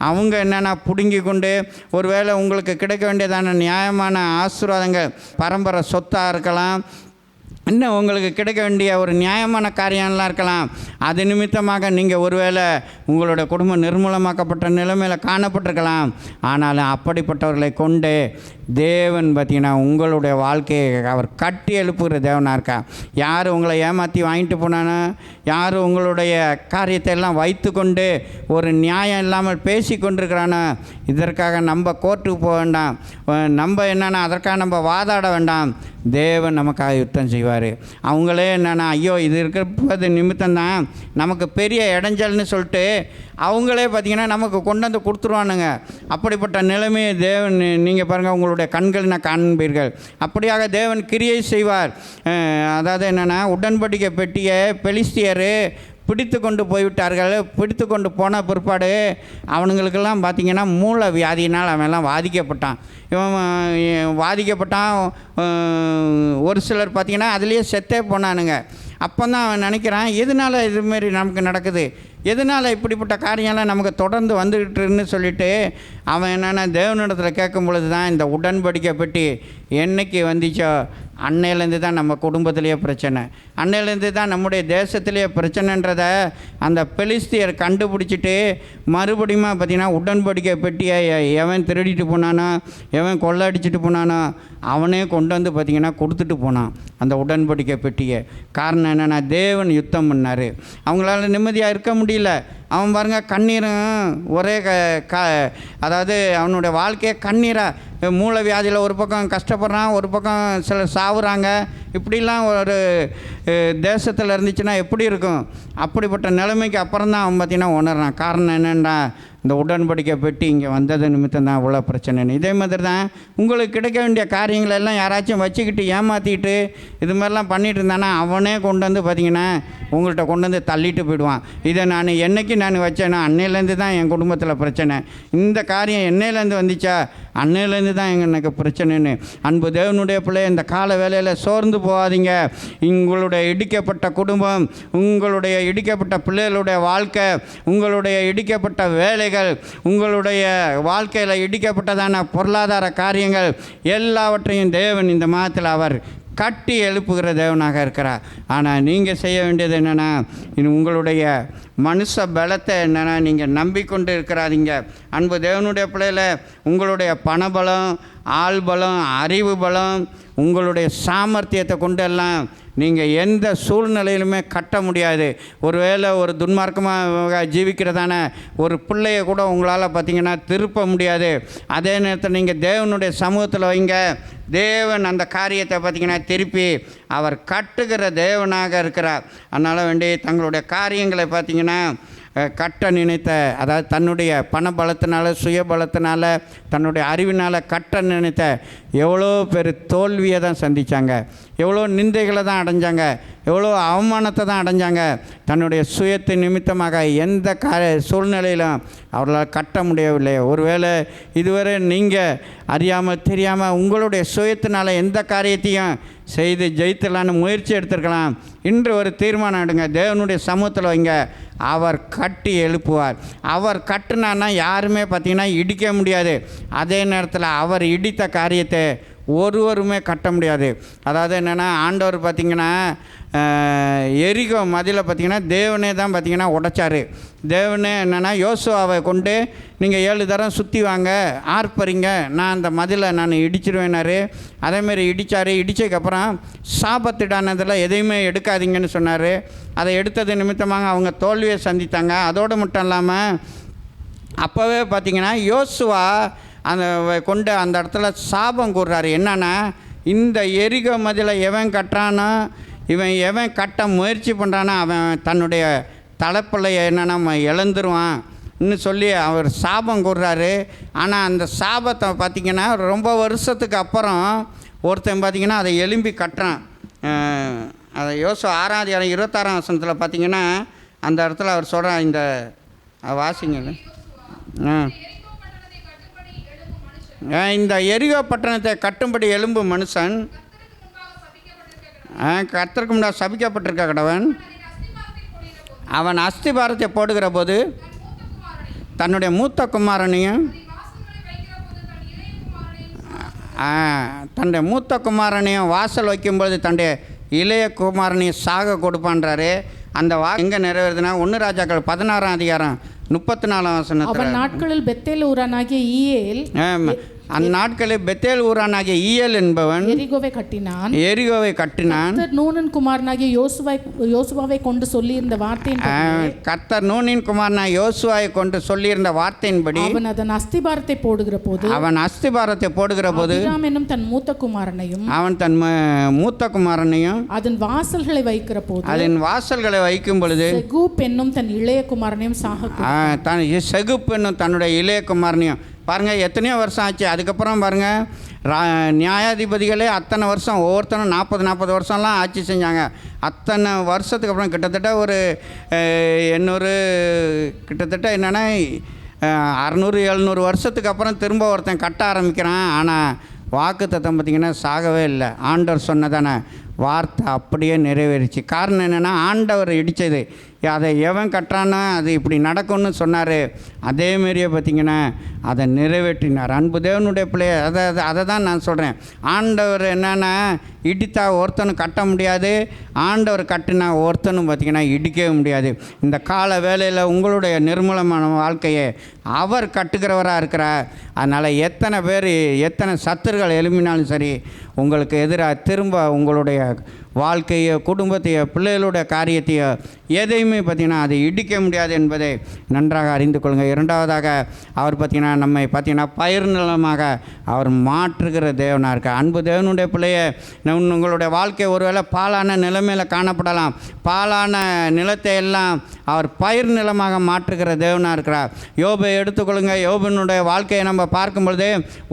அவங்க என்னென்னா பிடுங்கி கொண்டு ஒருவேளை உங்களுக்கு கிடைக்க வேண்டியதான நியாயமான ஆசீர்வாதங்கள் பரம்பரை சொத்தாக இருக்கலாம், இன்னும் உங்களுக்கு கிடைக்க வேண்டிய ஒரு நியாயமான காரியம்லாம் இருக்கலாம். அது நிமித்தமாக நீங்கள் ஒருவேளை உங்களோட குடும்பம் நிர்மூலமாக்கப்பட்ட நிலைமையில் காணப்பட்டிருக்கலாம். ஆனாலும் அப்படிப்பட்டவர்களை கொண்டு தேவன் பார்த்திங்கன்னா உங்களுடைய வாழ்க்கையை அவர் கட்டி எழுப்புகிற தேவனாக இருக்கா. யார் உங்களை ஏமாற்றி வாங்கிட்டு போனானோ, யார் உங்களுடைய காரியத்தை எல்லாம் வைத்து கொண்டு ஒரு நியாயம் இல்லாமல் பேசி கொண்டிருக்கிறானோ, இதற்காக நம்ம கோர்ட்டுக்கு போக வேண்டாம், நம்ம என்னென்னா அதற்காக நம்ம வாதாட வேண்டாம். தேவன் நமக்காக யுத்தம் செய்வார். அவங்களே என்னென்னா ஐயோ இது இருக்கிறது நிமித்தம்தான் நமக்கு பெரிய இடைஞ்சல்னு சொல்லிட்டு அவங்களே பார்த்திங்கன்னா நமக்கு கொண்டு வந்து கொடுத்துருவானுங்க. அப்படிப்பட்ட நிலைமையை தேவன் நீங்கள் பாருங்கள் உங்களுடைய கண்களில் காண்பீர்கள். அப்படியாக தேவன் கிரியை செய்வார். அதாவது என்னென்னா உடன்படிக்கை பெட்டியை பெலிஸ்தியர் பிடித்து கொண்டு போய்விட்டார்கள். பிடித்து கொண்டு போன பிற்பாடு அவனுங்களுக்கெல்லாம் பார்த்திங்கன்னா மூல வியாதியினால் அவன்லாம் வாதிக்கப்பட்டான். இவன் வாதிக்கப்பட்டான். ஒரு சிலர் பார்த்திங்கன்னா அதுலேயே செத்தே போனானுங்க. அப்போ தான் அவன் நினைக்கிறான், எதனால் இதுமாரி நமக்கு நடக்குது, எதனால் இப்படிப்பட்ட காரியம்லாம் நமக்கு தொடர்ந்து வந்துக்கிட்டுன்னு சொல்லிவிட்டு அவன் என்னென்னா தேவனிடத்தில் கேட்கும் பொழுது தான் இந்த உடன்படிக்கை பெட்டி என்னைக்கு வந்துச்சோ அன்னையிலேருந்து தான் நம்ம குடும்பத்திலேயே பிரச்சனை, அன்னையிலேருந்து தான் நம்முடைய தேசத்திலேயே பிரச்சனைன்றதை அந்த பெலிஸ்தியர் கண்டுபிடிச்சிட்டு மறுபடியும் பார்த்திங்கன்னா உடன்படிக்கை பெட்டியை எவன் திருடிட்டு போனானோ, எவன் கொள்ளடிச்சிட்டு போனானோ அவனே கொண்டு வந்து பார்த்திங்கன்னா கொடுத்துட்டு போனான் அந்த உடன்படிக்கை பெட்டியை. காரணம் என்னென்னா தேவன் யுத்தம் பண்ணார். அவங்களால நிம்மதியாக இருக்க முடியல. அவன் பாருங்கள் கண்ணீரும் ஒரே அதாவது அவனுடைய வாழ்க்கையை கண்ணீராக, மூல வியாதியில் ஒரு பக்கம் கஷ்டப்படுறான், ஒரு பக்கம் சிலர் சாவுறாங்க. இப்படிலாம் ஒரு தேசத்தில் இருந்துச்சுன்னா எப்படி இருக்கும்? அப்படிப்பட்ட நிலைமைக்கு அப்புறம் தான் அவன் பார்த்திங்கன்னா உணர்றான். காரணம் என்னென்னா இந்த உடன்படிக்கை பெட்டி இங்கே வந்தது நிமித்தம் தான் இவ்வளோ பிரச்சனைன்னு. இதே மாதிரி தான் உங்களுக்கு கிடைக்க வேண்டிய காரியங்களெல்லாம் யாராச்சும் வச்சுக்கிட்டு ஏமாற்றிக்கிட்டு இது மாதிரிலாம் பண்ணிகிட்டு இருந்தானா அவனே கொண்டு வந்து பார்த்திங்கன்னா உங்கள்கிட்ட கொண்டு வந்து தள்ளிட்டு போயிடுவான். இதை நான் என்றைக்கு நான் வச்சேன்னா அன்னையிலேருந்து தான் என் குடும்பத்தில் பிரச்சனை, இந்த காரியம் என்னையிலேருந்து வந்துச்சா அன்னையிலேருந்து தான் எனக்கு பிரச்சனைன்னு. அன்பு தேவனுடைய பிள்ளை, இந்த கால வேளையில் சோர்ந்து போகாதீங்க. உங்களுடைய இடிக்கப்பட்ட குடும்பம், உங்களுடைய இடிக்கப்பட்ட பிள்ளைகளுடைய வாழ்க்கை, உங்களுடைய இடிக்கப்பட்ட வேலைகள், உங்களுடைய வாழ்க்கையில் இடிக்கப்பட்டதான பொருளாதார காரியங்கள் எல்லாவற்றையும் தேவன் இந்த மாதத்தில் அவர் கட்டி எழுப்புகிற தேவனாக இருக்கிறார். ஆனால் நீங்கள் செய்ய வேண்டியது என்னென்னா உங்களுடைய மனுஷ பலத்தை என்னென்னா நீங்கள் நம்பிக்கொண்டு இருக்கிறாதீங்க. அன்பு தேவனுடைய பிள்ளையில் உங்களுடைய பணபலம், ஆள் பலம், அறிவு பலம், உங்களுடைய சாமர்த்தியத்தை கொண்டெல்லாம் நீங்கள் எந்த சூழ்நிலையிலுமே கட்ட முடியாது. ஒருவேளை ஒரு துன்மார்க்கமாக ஜீவிக்கிறதான ஒரு பிள்ளையை கூட உங்களால் பார்த்திங்கன்னா திருப்ப முடியாது. அதே நேரத்தில் நீங்கள் தேவனுடைய சமூகத்தில் வைங்க, தேவன் அந்த காரியத்தை பார்த்திங்கன்னா திருப்பி அவர் கட்டுகிற தேவனாக இருக்கிறார். அதனால் வேண்டி தங்களுடைய காரியங்களை பார்த்திங்கன்னா கட்ட நினைத்த, அதாவது தன்னுடைய பண பலத்தினால, சுய பலத்தினால, தன்னுடைய அறிவினால் கட்ட நினைத்த எவ்வளோ பேர் தோல்வியை தான் சந்தித்தாங்க, எவ்வளோ நிந்தைகளை தான் அடைஞ்சாங்க, எவ்வளோ அவமானத்தை தான் அடைஞ்சாங்க. தன்னுடைய சுயத்தை நிமித்தமாக எந்த சூழ்நிலையிலும் அவர்களால் கட்ட முடியவில்லை. ஒருவேளை இதுவரை நீங்கள் அறியாமல் தெரியாமல் உங்களுடைய சுயத்தினால் எந்த காரியத்தையும் செய்து ஜெயித்தலான்னு முயற்சி எடுத்திருக்கலாம். இன்று ஒரு தீர்மானம் எடுங்க, தேவனுடைய சமூகத்தில் வைங்க, அவர் கட்டி எழுப்புவார். அவர் கட்டுனான்னா யாருமே பார்த்திங்கன்னா இடிக்க முடியாது. அதே நேரத்தில் அவர் இடித்த காரியத்தை ஒருவருமே கட்ட முடியாது. அதாவது என்னென்னா ஆண்டவர் பார்த்திங்கன்னா எரிகோ மதிலை பார்த்திங்கன்னா தேவனே தான் பார்த்திங்கன்னா உடைச்சார். தேவனே என்னென்னா யோசுவாவை கொண்டு நீங்கள் 7 தரம் சுற்றி வாங்க, ஆர்ப்பரிங்க, நான் அந்த மதிலை நான் இடிச்சிருவேனார். அதேமாரி இடித்தார். இடித்ததுக்கப்புறம் சாபத்திடானதில் எதையுமே எடுக்காதீங்கன்னு சொன்னார். அதை எடுத்தது நிமித்தமாக அவங்க தோல்வியை சந்தித்தாங்க. அதோடு மட்டும் இல்லாமல் அப்போவே பார்த்திங்கன்னா யோசுவா அந்த கொண்டு அந்த இடத்துல சாபம் கூறுறாரு. என்னன்னா இந்த எரிகோ மதிலை எவன் கட்டுறானோ, இவன் எவன் கட்ட முயற்சி பண்ணுறானோ அவன் தன்னுடைய தலைப்பிள்ளையை என்னென்னா இழந்துருவான்னு சொல்லி அவர் சாபம் கூறுறாரு. ஆனால் அந்த சாபத்தை பார்த்திங்கன்னா ரொம்ப வருஷத்துக்கு அப்புறம் ஒருத்தன் பார்த்திங்கன்னா அதை எலும்பி கட்டுறான். அதை யோசுவா 6ஆம் அதிகாரம் 26ஆம் வசனத்தில் பார்த்திங்கன்னா அந்த இடத்துல அவர் சொல்கிறார், இந்த வாசிங்க. இந்த எரிகோ பட்டணத்தை கட்டும்படி எழும்பும் மனுஷன் கர்த்தருக்கு முன்பாக சபிக்கப்பட்டிருக்க கடவன். அவன் அஸ்திபாரத்தை போடுகிற போது தன்னுடைய மூத்த குமாரனையும் தன்னுடைய மூத்த குமாரனையும் வாசல் வைக்கும்பொழுது தன்னுடைய இளைய குமாரனையும் சாக கொடுப்பான்றாரு. அந்த எங்கே நிறைவேறுதுன்னா 1 ராஜாக்கள் 16ஆம் அதிகாரம் 34ஆம் வசனத்தில், அவன் நாட்களில் பெத்தேல் ஊரானாகிய ஈயேல் அந்நாட்களில் பெத்தேல் ஊரானாகிய ஈயேல் என்பவன் எரிகோவை கட்டினான். நூனின் குமாரனாகிய யோசுவாவை கொண்டு சொல்லியிருந்த வார்த்தையின் கர்த்தர் நூனின் குமாரனாகிய யோசுவாவை கொண்டு சொல்லியிருந்த வார்த்தையின்படி அவன் அதன் அஸ்திபாரத்தை போடுகிற போது என்னும் தன் மூத்த குமாரனையும் அதன் வாசல்களை வைக்கும் பொழுது செகூப் என்னும் தன் இளைய குமாரனையும் செகுப் என்னும் தன்னுடைய இளைய குமாரனையும். பாருங்கள், எத்தனையோ வருஷம் ஆச்சு. அதுக்கப்புறம் பாருங்கள், நியாயாதிபதிகளே அத்தனை வருஷம் ஒவ்வொருத்தரும் 40 வருஷம்லாம் ஆட்சி செஞ்சாங்க. அத்தனை வருஷத்துக்கு அப்புறம் கிட்டத்தட்ட ஒரு 800 கிட்டத்தட்ட என்னென்னா 600-700 வருஷத்துக்கு அப்புறம் திரும்ப ஒருத்தன் கட்ட ஆரம்பிக்கிறான். ஆனால் வாக்குத்தத்தம் பார்த்திங்கன்னா சாகவே இல்லை. ஆண்டவர் சொன்னதானே வார்த்தை அப்படியே நிறைவேறிச்சு. காரணம் என்னென்னா, ஆண்டவர் இடித்தது அதை எவன் கட்டுறானோ அது இப்படி நடக்கும்னு சொன்னார். அதேமாரியே பார்த்திங்கன்னா அதை நிறைவேற்றினார். அன்பு தேவனுடைய பிள்ளைய அதை தான் நான் சொல்கிறேன். ஆண்டவர் என்னென்னா இடித்தா ஒருத்தனும் கட்ட முடியாது, ஆண்டவர் கட்டினா ஒருத்தனும் பார்த்திங்கன்னா இடிக்கவே முடியாது. இந்த கால வேளையில் உங்களுடைய நிர்மூலமான வாழ்க்கையை அவர் கட்டுகிறவராக இருக்கிறார். அதனால் எத்தனை பேர் எத்தனை சத்துருகள் எழுப்பினாலும் சரி, உங்களுக்கு எதிராக திரும்ப உங்களுடைய வாழ்க்கையோ குடும்பத்தையோ பிள்ளைகளுடைய காரியத்தையோ எதையுமே பார்த்திங்கன்னா அதை இடிக்க முடியாது என்பதை நன்றாக அறிந்து கொள்ளுங்கள். இரண்டாவதாக அவர் பார்த்திங்கன்னா நம்மை பார்த்திங்கன்னா பயிர் நிலமாக அவர் மாற்றுகிற தேவனாக இருக்கார். அன்பு தேவனுடைய பிள்ளையை உங்களுடைய வாழ்க்கை ஒருவேளை பாலான நிலைமையில் காணப்படலாம். பாலான நிலத்தை எல்லாம் அவர் பயிர் நிலமாக மாற்றுகிற தேவனாக இருக்கிறார். யோபை எடுத்துக்கொள்ளுங்கள். யோபனுடைய வாழ்க்கையை நம்ம பார்க்கும் பொழுது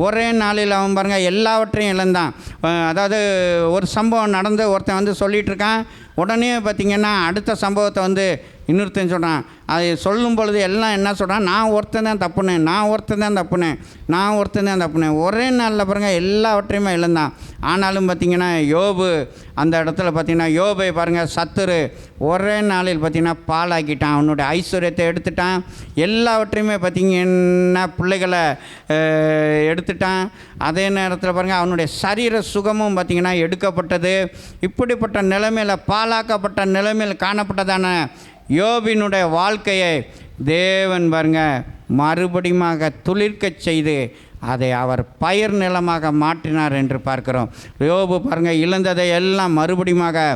ஒரே நாளில் அவன் பாருங்கள் எல்லாவற்றையும் இழந்தான். அதாவது ஒரு சம்பவம் நடந்து ஒருத்தன் சொல்லிகிட்டு இருக்கான். உடனே பார்த்திங்கன்னா அடுத்த சம்பவத்தை இன்னொருத்தன் சொல்கிறான். அது சொல்லும் பொழுது எல்லாம் என்ன சொல்கிறான், நான் ஒருத்தன் தான் தப்புனேன். ஒரே நாளில் பாருங்கள் எல்லாவற்றையுமே இழந்தான். ஆனாலும் பார்த்திங்கன்னா யோபு அந்த இடத்துல பார்த்திங்கன்னா யோபை பாருங்கள் சத்துரு ஒரே நாளில் பார்த்திங்கன்னா பாலாக்கிட்டான். அவனுடைய ஐஸ்வர்யத்தை எடுத்துட்டான். எல்லாவற்றையுமே பார்த்திங்கன்னா பிள்ளைகளை எடுத்துட்டான். அதே நேரத்தில் பாருங்கள் அவனுடைய சரீர சுகமும் பார்த்திங்கன்னா எடுக்கப்பட்டது. இப்படிப்பட்ட நிலைமையில் பாலாக்கப்பட்ட நிலைமையில் காணப்பட்டதான யோபினுடைய வாழ்க்கையை தேவன் பாருங்க மறுபடியுமாக துளிர்க்கச் செய்து அதை அவர் பயிர் நிலமாக மாற்றினார் என்று பார்க்கிறோம். யோபு பாருங்கள் இழந்ததை எல்லாம் மறுபடியுமாக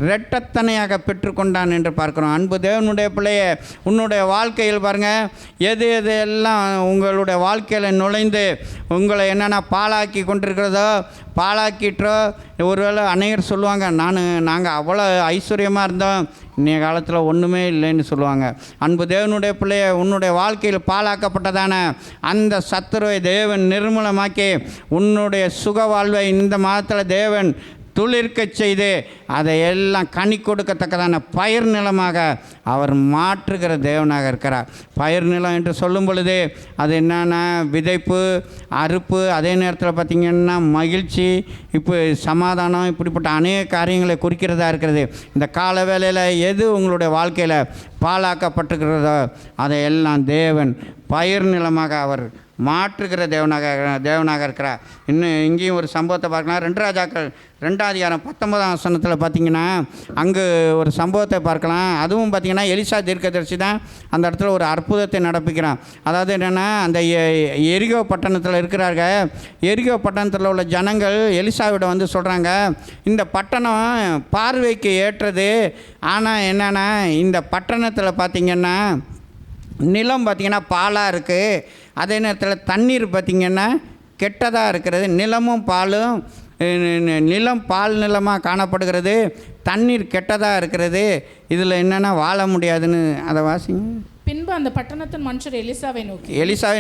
இரட்டத்தனையாக பெற்றுக்கொண்டான் என்று பார்க்குறோம். அன்பு தேவனுடைய பிள்ளையே, உன்னுடைய வாழ்க்கையில் பாருங்கள் எது எல்லாம் உங்களுடைய வாழ்க்கையில் நுழைந்து உங்களை என்னென்னா பாழாக்கி கொண்டிருக்கிறதோ பாழாக்கிட்டோ. ஒருவேளை அநேகர் சொல்லுவாங்க, நாங்கள் அவ்வளோ ஐஸ்வர்யமாக இருந்தோம், இன்றைய காலத்தில் ஒன்றுமே இல்லைன்னு சொல்லுவாங்க. அன்பு தேவனுடைய பிள்ளையை, உன்னுடைய வாழ்க்கையில் பாழாக்கப்பட்டதான அந்த சத்துருவை தேவன் நிர்மூலமாக்கி உன்னுடைய சுக வாழ்வை இந்த மாதத்தில் தேவன் துளிர்க்கச் செய்து அதை எல்லாம் கனி கொடுக்கத்தக்கதான பயிர் நிலமாக அவர் மாற்றுகிற தேவனாக இருக்கிறார். பயிர் நிலம் என்று சொல்லும் பொழுது அது என்னென்னா விதைப்பு, அறுப்பு, அதே நேரத்தில் பார்த்திங்கன்னா மகிழ்ச்சி, இப்போ சமாதானம், இப்படிப்பட்ட அநேக காரியங்களை குறிக்கிறதா இருக்கிறது. இந்த கால வேளையில் எது உங்களுடைய வாழ்க்கையில் பாழாக்கப்பட்டிருக்கிறதோ அதை எல்லாம் தேவன் பயிர் நிலமாக அவர் மாற்றுகிற தேவனாக இருக்கிறார். இன்னும் இங்கேயும் ஒரு சம்பவத்தை பார்க்கலாம். 2 ராஜாக்கள் 2ஆம் அதிகாரம் 19ஆம் வசனத்தில் பார்த்திங்கன்னா அங்கு ஒரு சம்பவத்தை பார்க்கலாம். அதுவும் பார்த்திங்கன்னா எலிசா தீர்க்கதரிசி தான் அந்த இடத்துல ஒரு அற்புதத்தை நடப்பிக்கிறான். அதாவது என்னென்னா அந்த எரிகோ பட்டணத்தில் இருக்கிறார்கள். எரிகோ பட்டணத்தில் உள்ள ஜனங்கள் எலிசாவிட சொல்கிறாங்க, இந்த பட்டணம் பார்வைக்கு ஏற்றது, ஆனால் என்னென்னா இந்த பட்டணத்தில் பார்த்திங்கன்னா நிலம் பார்த்திங்கன்னா பாலாக இருக்குது, அதே நேரத்தில் தண்ணீர் பார்த்திங்கன்னா கெட்டதாக இருக்கிறது. நிலமும் பாலும் நிலம் பால் நிலமாக காணப்படுகிறது, தண்ணீர் கெட்டதாக இருக்கிறது. இதில் என்னென்னா வாழ முடியாதுன்னு அதை வாசிங்க. பின்பு அந்த பட்டணத்தின் மனுஷர் எலிசாவை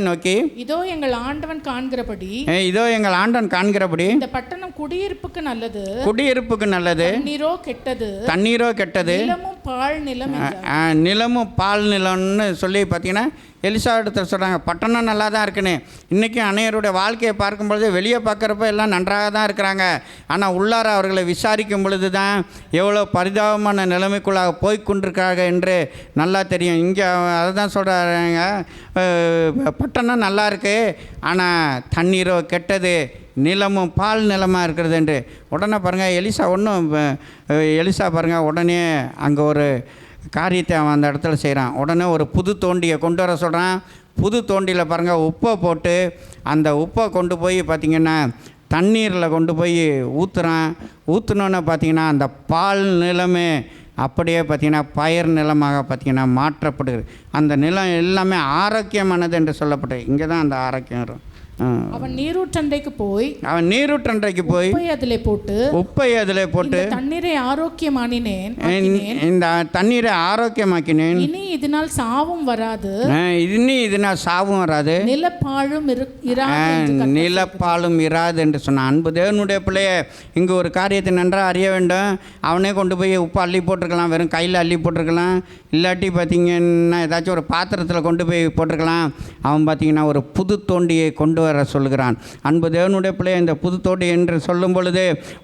நோக்கி இதோ எங்கள் ஆண்டவன் காண்கிறபடி இந்த பட்டணம் குடியிருப்புக்கு நல்லது, தண்ணீரோ கெட்டது, நிலமும் பால் நிலம் என்றார். நிலமும் பால் நிலம்னு சொல்லி பார்த்தீங்கன்னா எலிசா இடத்துல சொல்கிறாங்க. பட்டணம் நல்லா தான் இருக்குன்னு. இன்றைக்கும் அநேகருடைய வாழ்க்கையை பார்க்கும்பொழுது வெளியே பார்க்குறப்ப எல்லாம் நன்றாக தான் இருக்கிறாங்க. ஆனால் உள்ளார அவர்களை விசாரிக்கும் பொழுது தான் எவ்வளோ பரிதாபமான நிலைமைக்குள்ளாக போய் கொண்டிருக்காங்க என்று நல்லா தெரியும். இங்கே அதை தான் சொல்கிறாங்க, பட்டணம் நல்லா இருக்குது ஆனால் தண்ணீரோ கெட்டது, நிலமும் பால் நிலமாக இருக்கிறது என்று. உடனே பாருங்கள் எலிசா பாருங்கள் உடனே அங்கே ஒரு காரியத்தை அவன் அந்த இடத்துல செய்கிறான். உடனே ஒரு புது தோண்டியை கொண்டு வர சொல்கிறான். புது தோண்டியில் பாருங்கள் உப்பை போட்டு அந்த உப்பை கொண்டு போய் பார்த்திங்கன்னா தண்ணீரில் கொண்டு போய் ஊற்றுனோன்னு பார்த்திங்கன்னா அந்த பால் நிலமே அப்படியே பார்த்திங்கன்னா பயிர் நிலமாக பார்த்திங்கன்னா மாற்றப்படுகிறது. அந்த நிலம் எல்லாமே ஆரோக்கியமானது என்று சொல்லப்பட்டது. இங்கே தான் அந்த ஆரோக்கியம் வரும். அவன் நீரூற்றண்டைக்கு போய் உப்பை அதிலே போட்டு தண்ணீரை ஆரோக்கியமாக்கினேன், இந்த தண்ணீரை ஆரோக்கியமாக்கினேன். இனி இதனால் சாவும் வராது, நிலப்பாலும் இராது என்று சொன்னான். அன்பு தேவனுடைய பிள்ளைய, இங்கு ஒரு காரியத்தை நன்றாக அறிய வேண்டும். அவனே கொண்டு போய் உப்பு அள்ளி போட்டிருக்கலாம், வெறும் கையில் அள்ளி போட்டிருக்கலாம், இல்லாட்டி பார்த்திங்கன்னா ஏதாச்சும் ஒரு பாத்திரத்தில் கொண்டு போய் போட்டிருக்கலாம். அவன் பார்த்திங்கன்னா ஒரு புது தோண்டியை கொண்டு வர சொல்கிறான். அன்பு தேவனுடைய பிள்ளையை, இந்த புது தோண்டி என்று சொல்லும் பொழுது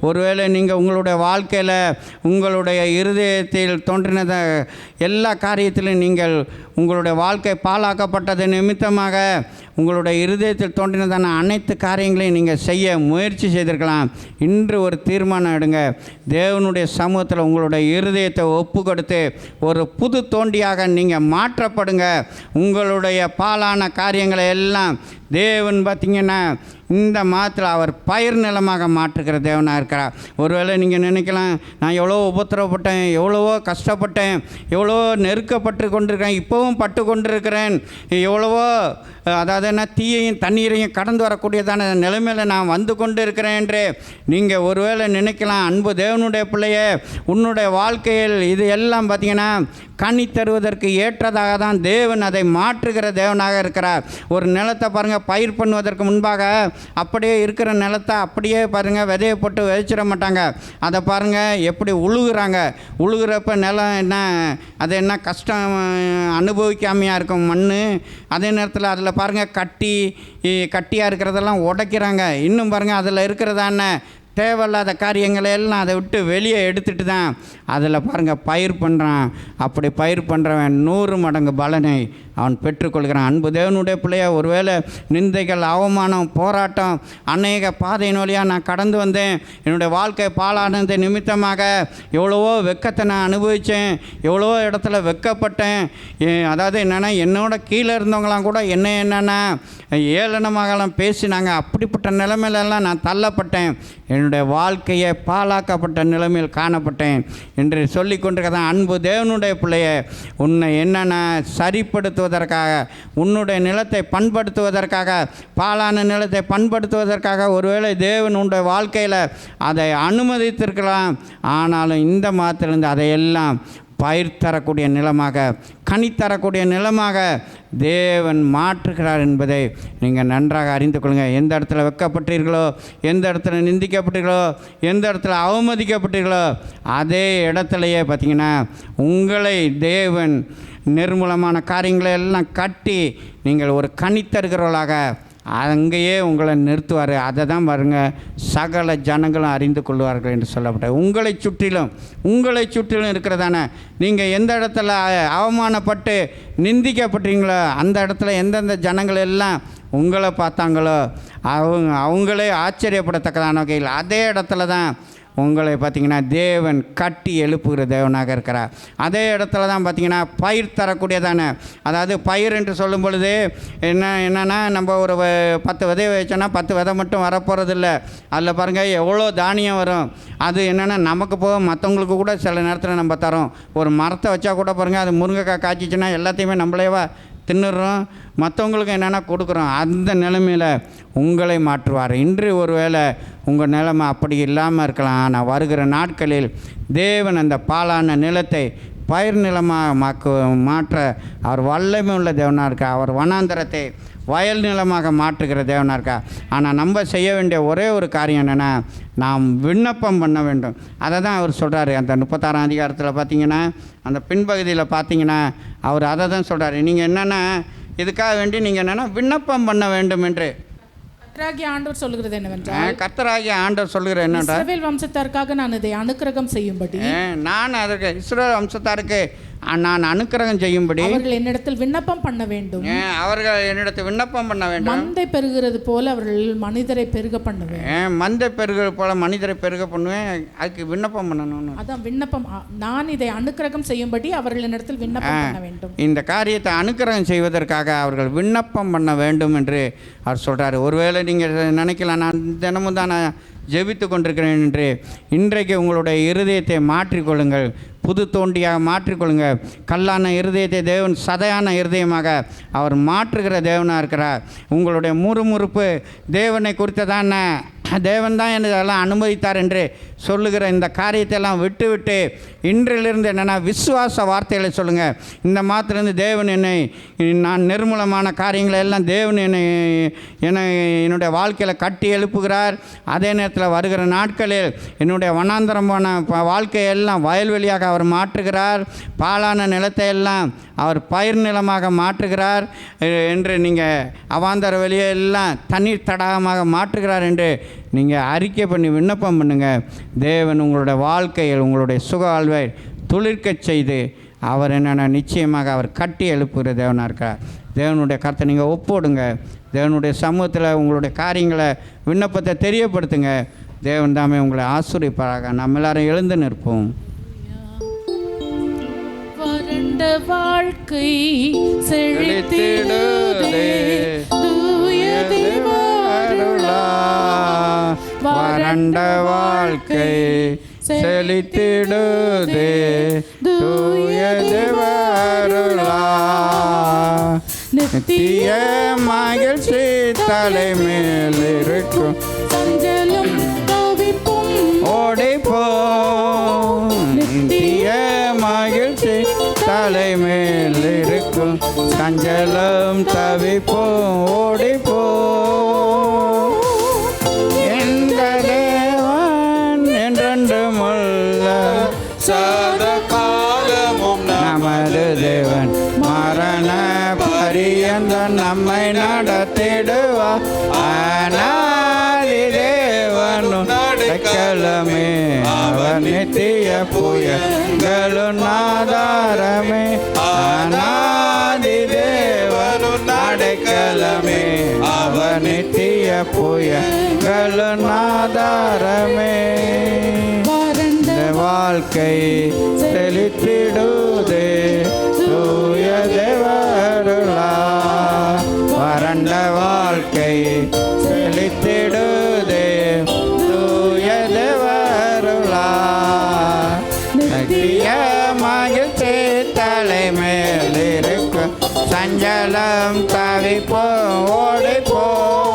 ஒருவேளை நீங்கள் உங்களுடைய வாழ்க்கையில் உங்களுடைய இருதயத்தில் தோன்றினத எல்லா காரியத்திலும் நீங்கள் உங்களுடைய வாழ்க்கை பாழாக்கப்பட்டது நிமித்தமாக உங்களுடைய இருதயத்தில் தோன்றினதான அனைத்து காரியங்களையும் நீங்கள் செய்ய முயற்சி செய்திருக்கலாம். இன்று ஒரு தீர்மானம் எடுங்க. தேவனுடைய சமூகத்தில் உங்களுடைய இருதயத்தை ஒப்பு கொடுத்து ஒரு புது தோண்டியாக நீங்கள் மாற்றப்படுங்க. உங்களுடைய பாழான காரியங்களை எல்லாம் தேவன் பார்த்திங்கன்னா இந்த மாதத்தில் அவர் பயிர் நிலமாக மாற்றுகிற தேவனாக இருக்கிறார். ஒருவேளை நீங்கள் நினைக்கலாம், நான் எவ்வளோ உபத்திரவப்பட்டேன், எவ்வளவோ கஷ்டப்பட்டேன், எவ்வளோ நெருக்கப்பட்டு கொண்டிருக்கிறேன், இப்போவும் பட்டு கொண்டிருக்கிறேன், எவ்வளவோ அதாவது என்ன தீயையும் தண்ணீரையும் கடந்து வரக்கூடியதான நிலைமையில் நான் வந்து கொண்டு இருக்கிறேன் என்று நீங்கள் ஒருவேளை நினைக்கலாம். அன்பு தேவனுடைய பிள்ளையே, உன்னுடைய வாழ்க்கையில் இது எல்லாம் பார்த்திங்கன்னா கனி தருவதற்கு ஏற்றதாக தான் தேவன் அதை மாற்றுகிற தேவனாக இருக்கிறார். ஒரு நிலத்தை பாருங்கள், பயிர் பண்ணுவதற்கு முன்பாக அப்படியே இருக்கிற நிலத்தை அப்படியே பாருங்கள் விதையை போட்டு விதைச்சிட மாட்டாங்க. அதை பாருங்கள் எப்படி உழுகுறப்ப நிலம் என்ன அது என்ன கஷ்டம் அனுபவிக்காமையாக இருக்கும் மண். அதே நேரத்தில் அதில் பாருங்கள் கட்டியாக இருக்கிறதெல்லாம் உடைக்கிறாங்க. இன்னும் பாருங்கள் அதில் இருக்கிறதான தேவையில்லாத காரியங்களை எல்லாம் அதை விட்டு வெளியே எடுத்துகிட்டு தான் அதில் பாருங்கள் பயிர் பண்ணுறான். அப்படி பயிர் பண்ணுறவன் 100 மடங்கு பலனை அவன் பெற்றுக்கொள்கிறான். அன்பு தேவனுடைய பிள்ளைய, ஒருவேளை நிந்தைகள், அவமானம், போராட்டம், அநேக பாதையின் வழியாக நான் கடந்து வந்தேன், என்னுடைய வாழ்க்கை பாழானது நிமித்தமாக எவ்வளவோ வெட்கத்தை நான் அனுபவித்தேன், எவ்வளவோ இடத்துல வெட்கப்பட்டேன். அதாவது என்னென்னா என்னோட கீழே இருந்தவங்களாம் கூட என்னென்னா ஏளனமாகலாம் பேசினாங்க. அப்படிப்பட்ட நிலைமையிலெல்லாம் நான் தள்ளப்பட்டேன், என்னுடைய வாழ்க்கையை பாழாக்கப்பட்ட நிலைமையில் காணப்பட்டேன் என்று சொல்லி கொண்டிருக்கதான். அன்பு தேவனுடைய பிள்ளைய, உன்னை என்னென்ன சரிப்படுத்துவதற்காக, உன்னுடைய நிலத்தை பண்படுத்துவதற்காக, பாழான நிலத்தை பண்படுத்துவதற்காக ஒருவேளை தேவன் உன்னுடைய வாழ்க்கையில் அதை அனுமதித்திருக்கலாம். ஆனாலும் இந்த மாதத்திலிருந்து அதையெல்லாம் பயிர் தரக்கூடிய நிலமாக, கனி தரக்கூடிய நிலமாக தேவன் மாற்றுகிறார் என்பதை நீங்கள் நன்றாக அறிந்து கொள்ளுங்கள். எந்த இடத்துல வெட்கப்பட்டீர்களோ, எந்த இடத்துல நிந்திக்கப்பட்டீர்களோ, எந்த இடத்துல அவமதிக்கப்பட்டீர்களோ, அதே இடத்துலையே பார்த்திங்கன்னா உங்களை தேவன் நிர்மூலமான காரியங்களை எல்லாம் கட்டி நீங்கள் ஒரு கனி தருகிறவர்களாக அங்கேயே உங்களை நிறுத்துவார். அதை தான் பாருங்க, சகல ஜனங்களும் அறிந்து கொள்வார்கள் என்று சொல்லப்பட்ட உங்களை சுற்றிலும் இருக்கிறதான நீங்கள் எந்த இடத்துல அவமானப்பட்டு நிந்திக்கப்பட்டீங்களோ அந்த இடத்துல எந்தெந்த ஜனங்கள் எல்லாம் உங்களை பார்த்தாங்களோ அவங்களே ஆச்சரியப்படத்தக்கதான வகையில் அதே இடத்துல தான் உங்களை பார்த்திங்கன்னா தேவன் கட்டி எழுப்புகிற தேவனாக இருக்கிறார். அதே இடத்துல தான் பார்த்திங்கன்னா பயிர் தரக்கூடியதான, அதாவது பயிர் என்று சொல்லும் பொழுது என்னென்னா நம்ம ஒரு 10 விதை வச்சோன்னா 10 விதை மட்டும் வரப்போகிறதில்ல. அதில் பாருங்கள் எவ்வளோ தானியம் வரும். அது என்னென்னா நமக்கு போக மற்றவங்களுக்கு கூட சில நேரத்தில் நம்ம தரோம். ஒரு மரத்தை வச்சா கூட பாருங்கள், அது முருங்கைக்காய் காய்ச்சிச்சுன்னா எல்லாத்தையுமே நம்மளேவா தின்னுடுறோம், மற்றவங்களுக்கு என்னென்னா கொடுக்குறோம். அந்த நிலைமையில் உங்களை மாற்றுவார். இன்று ஒருவேளை உங்கள் நிலைமை அப்படி இல்லாமல் இருக்கலாம். ஆனால் வருகிற நாட்களில் தேவன் அந்த பாழான நிலத்தை பயிர் நிலமாக மாற்ற அவர் வல்லமை உள்ள தேவனாக இருக்கா. அவர் வனாந்தரத்தை வயல் நிலமாக மாற்றுகிற தேவனாக இருக்கா. ஆனால் நம்ம செய்ய வேண்டிய ஒரே ஒரு காரியம் என்னென்னா, நாம் விண்ணப்பம் பண்ண வேண்டும். அதை தான் அவர் சொல்கிறாரு. அந்த 36ஆம் அதிகாரத்தில் பார்த்தீங்கன்னா, அந்த பின்பகுதியில் பார்த்தீங்கன்னா அவர் அதை தான் சொல்கிறாரு. நீங்கள் என்னென்னா இதுக்காக வேண்டி நீங்கள் என்னென்னா விண்ணப்பம் பண்ண வேண்டும் என்று கர்த்தராகிய ஆண்டவர் சொல்கிறது என்னவென்றால், கர்த்தராகிய ஆண்டவர் சொல்கிற என்னென்றால், இஸ்ரவேல் வம்சத்தாருக்காக நான் இதை அனுக்கிரகம் செய்யும்படி நான் அதற்கு இஸ்ரவேல் வம்சத்தாருக்கு நான் அனுக்கிரகம் செய்யும்படி அவர்கள் என்னிடத்தில் விண்ணப்பம் பண்ண வேண்டும். அவர்கள் என்னிடத்தில் விண்ணப்பம் பண்ண வேண்டும். மந்தை பெருகிறது போல அவர்கள் மனிதரை பெருக பண்ணுவேன். மந்தை பெருகிறது போல மனிதரை பெருக பண்ணுவேன். அதுக்கு விண்ணப்பம் பண்ணணும். அதான் விண்ணப்பம். நான் இதை அனுக்கிரகம் செய்யும்படி அவர்கள் என்னிடத்தில் விண்ணப்பம் பண்ண வேண்டும். இந்த காரியத்தை அனுக்கிரகம் செய்வதற்காக அவர்கள் விண்ணப்பம் பண்ண வேண்டும் என்று அவர் சொல்கிறாரு. ஒருவேளை நீங்கள் நினைக்கலாம், நான் தினமும் தான் நான் ஜெபித்து கொண்டிருக்கிறேன் என்று. இன்றைக்கு உங்களுடைய இருதயத்தை மாற்றிக்கொள்ளுங்கள், புது தோண்டியாக மாற்றிக்கொள்ளுங்கள். கல்லான இருதயத்தை தேவன் சதையான இருதயமாக அவர் மாற்றுகிற தேவனாக இருக்கிறார். உங்களுடைய முறுமுறுப்பு தேவனை குறித்ததான தேவன் தான் இதெல்லாம் அனுமதித்தார் என்று சொல்லுகிற இந்த காரியத்தை எல்லாம் விட்டு இன்றிலிருந்து என்னென்னா விசுவாச வார்த்தைகளை சொல்லுங்கள். இந்த மாத்திலிருந்து தேவன் நான் நிர்மூலமான காரியங்களை எல்லாம் தேவன் என்னுடைய வாழ்க்கையில் கட்டி எழுப்புகிறார். அதே நேரத்தில் வருகிற நாட்களில் என்னுடைய வனாந்தரமான வாழ்க்கையெல்லாம் வயல்வெளியாக அவர் மாற்றுகிறார். பாலான நிலத்தை எல்லாம் அவர் பயிர் நிலமாக மாற்றுகிறார் என்று நீங்கள் அவாந்தர வெளியெல்லாம் தண்ணீர் தடாகமாக மாற்றுகிறார் என்று நீங்கள் அறிக்கை பண்ணி விண்ணப்பம் பண்ணுங்கள். தேவன் உங்களுடைய வாழ்க்கையில் உங்களுடைய சுக வாழ்வை துளிர்க்கச் செய்து அவர் என்னென்ன நிச்சயமாக அவர் கட்டி எழுப்புகிற தேவனாக இருக்கார். தேவனுடைய கருத்தை நீங்கள் ஒப்போடுங்க. தேவனுடைய சமூகத்தில் உங்களுடைய காரியங்களை விண்ணப்பத்தை தெரியப்படுத்துங்க. தேவன் தாமே உங்களை ஆசீர்வதிப்பாராக. நம்ம எல்லாரும் எழுந்து நிற்போம். வறண்ட வாழ்க்கை செழித்திடுதே தூய தேவருளா. வறண்ட வாழ்க்கை செழித்திடுதே தூய தேவருளா. நித்திய மகிழ்ச்சி தலைமேல் இருக்கும் சஞ்சலம் தவிப்பும் ஓடிப்போம். நித்திய மகிழ்ச்சி தலைமேல் இருக்கும் சஞ்சலம் தவிப்போம் ஓடிப்போம். எந்த தேவன் என்றென்றுமுள்ள சத காலமும் நமது தேவன் மரண பரியந்த நம்மை நடத்திடுவார். அநாதி தேவனும் நடைக்கலமே அவர் நித்திய புயங்களும் ஆதாரமே. அநாதி தேவனும் நடைக்கலமே அவர் நித்திய புயங்களும் ஆதாரமே. வாழ்க்கை செழித்திடுதே தூய தேவருளா. வறண்ட வாழ்க்கை செழித்திடுதே தூய தேவருளா. நித்திய மகிழ்ச்சி தலைமேல் இருக்கும் சஞ்சலம் தவிப்போம் ஓடிப்போம்.